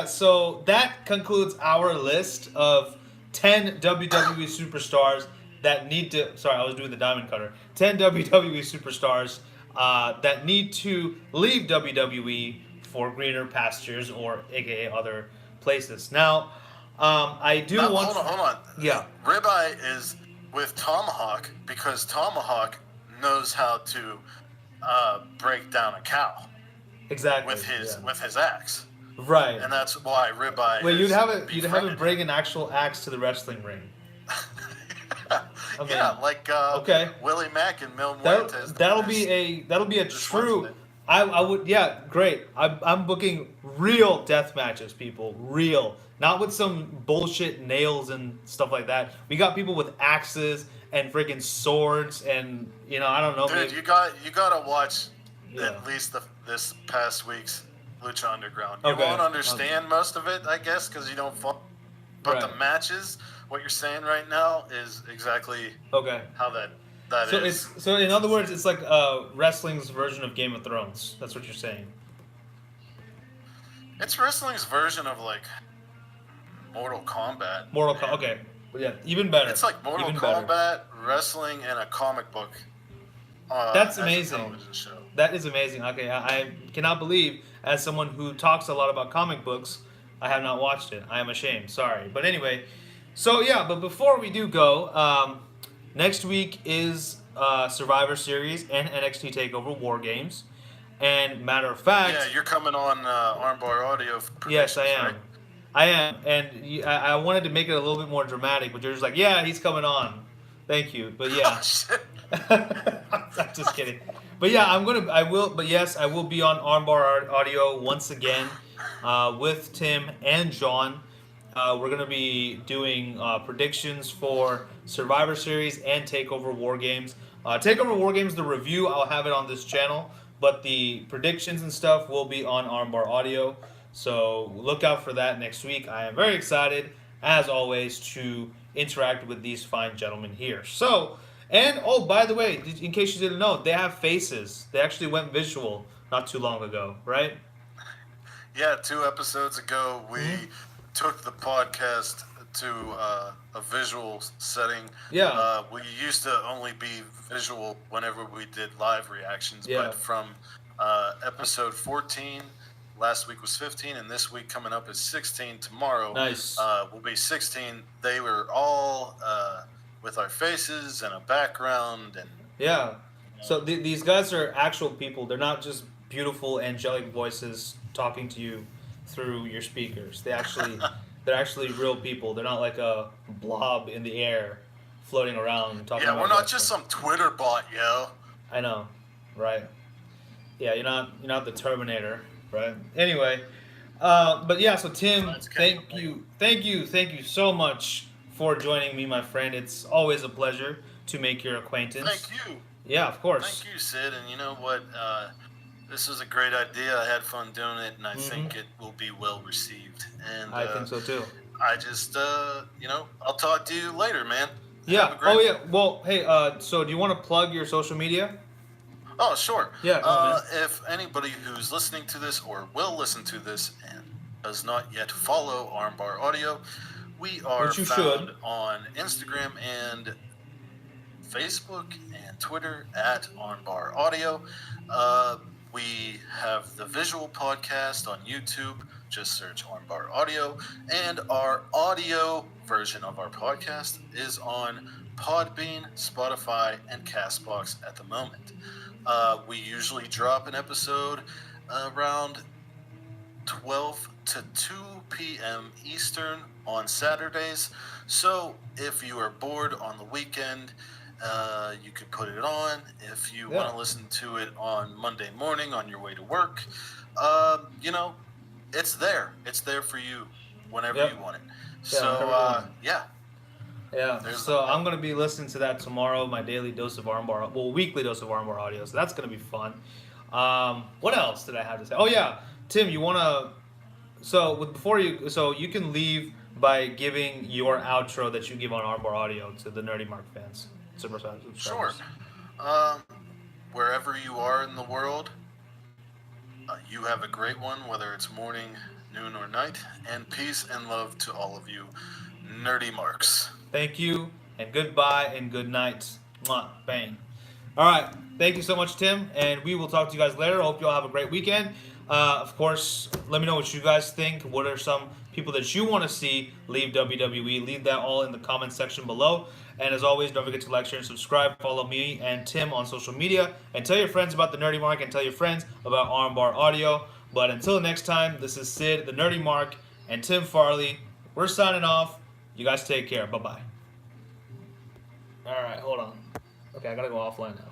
so that concludes our list of 10 WWE superstars that need to. Sorry, I was doing the diamond cutter. 10 WWE superstars that need to leave WWE for greener pastures or AKA other places. Now, I do want. Hold on. Yeah. Ribeye is with Tomahawk because Tomahawk knows how to break down a cow Exactly. with his axe. Right. And that's why Ribeye. Wait, is you'd have it befriended bring an actual axe to the wrestling ring. Yeah, like okay. Willie Mack and Mil Muertes. That'll be a true. I would, yeah, great. I'm booking real death matches, people, real, not with some bullshit nails and stuff like that. We got people with axes and freaking swords, and I don't know. Dude, maybe, you gotta watch at least this past week's Lucha Underground. You won't understand most of it, I guess, because you don't follow. But the matches, what you're saying right now, is exactly how that is. So in other words, it's like wrestling's version of Game of Thrones. That's what you're saying. It's wrestling's version of like Mortal Kombat. Okay. Yeah, even better. It's like Mortal Kombat, wrestling, and a comic book. That's amazing. Television show. That is amazing. Okay, I cannot believe, as someone who talks a lot about comic books, I have not watched it. I am ashamed. Sorry. But anyway, so yeah, but before we do go, next week is Survivor Series and NXT TakeOver War Games. And matter of fact... Yeah, you're coming on Armbar Audio. Yes, I am. Right? I am. And I wanted to make it a little bit more dramatic, but you're just like, yeah, he's coming on. Thank you. But yeah. I'm just kidding. But yeah, I will be on Armbar Audio once again with Tim and John. We're going to be doing predictions for Survivor Series and TakeOver War Games. TakeOver War Games, the review, I'll have it on this channel, but the predictions and stuff will be on Armbar Audio. So look out for that next week. I am very excited, as always, to interact with these fine gentlemen here. So, and oh, by the way, in case you didn't know, they have faces. They actually went visual not too long ago, right? Yeah, 2 episodes ago, we took the podcast to a visual setting. Yeah. We used to only be visual whenever we did live reactions, but from episode 14, last week was 15, and this week coming up is 16. Tomorrow will be 16. They were all with our faces and a background. And yeah. So these guys are actual people. They're not just beautiful angelic voices talking to you through your speakers. They're actually real people. They're not like a blob in the air floating around talking. Yeah, we're not just some Twitter bot, yo. I know, right? Yeah, you're not the Terminator, right? Anyway, but yeah. So Tim, thank you so much for joining me, my friend. It's always a pleasure to make your acquaintance. Thank you. Yeah, of course. Thank you, Sid. And you know what? This was a great idea. I had fun doing it, and I think it will be well received. And I think so too. I just, I'll talk to you later, man. Yeah. Oh, yeah. Well, hey, so do you want to plug your social media? Oh, sure. Yeah. If anybody who's listening to this or will listen to this and does not yet follow Armbar Audio, we are found on Instagram and Facebook and Twitter at Armbar Audio. We have the visual podcast on YouTube. Just search Armbar Audio. And our audio version of our podcast is on Podbean, Spotify, and CastBox at the moment. We usually drop an episode around 12 to 2 p.m. Eastern on Saturdays. So if you are bored on the weekend, you could put it on. If you want to listen to it on Monday morning on your way to work, it's there. It's there for you whenever you want it. So, yeah. So I'm going to be listening to that tomorrow, my daily dose of Armbar, weekly dose of Armbar Audio. So that's going to be fun. What else did I have to say? Oh, yeah. Tim, you want to... So you can leave by giving your outro that you give on Armbar Audio to the NerdyMark fans. Superstars. Sure. Wherever you are in the world, you have a great one, whether it's morning, noon, or night. And peace and love to all of you nerdy marks. Thank you, and goodbye, and good night. Mwah, bang. All right. Thank you so much, Tim, and we will talk to you guys later. I hope you all have a great weekend. Of course, let me know what you guys think. What are some people that you want to see leave WWE? Leave that all in the comment section below. And as always, don't forget to like, share, and subscribe. Follow me and Tim on social media. And tell your friends about the Nerdy Mark and tell your friends about Armbar Audio. But until next time, this is Sid, the Nerdy Mark, and Tim Farley. We're signing off. You guys take care. Bye-bye. All right, hold on. Okay, I got to go offline now.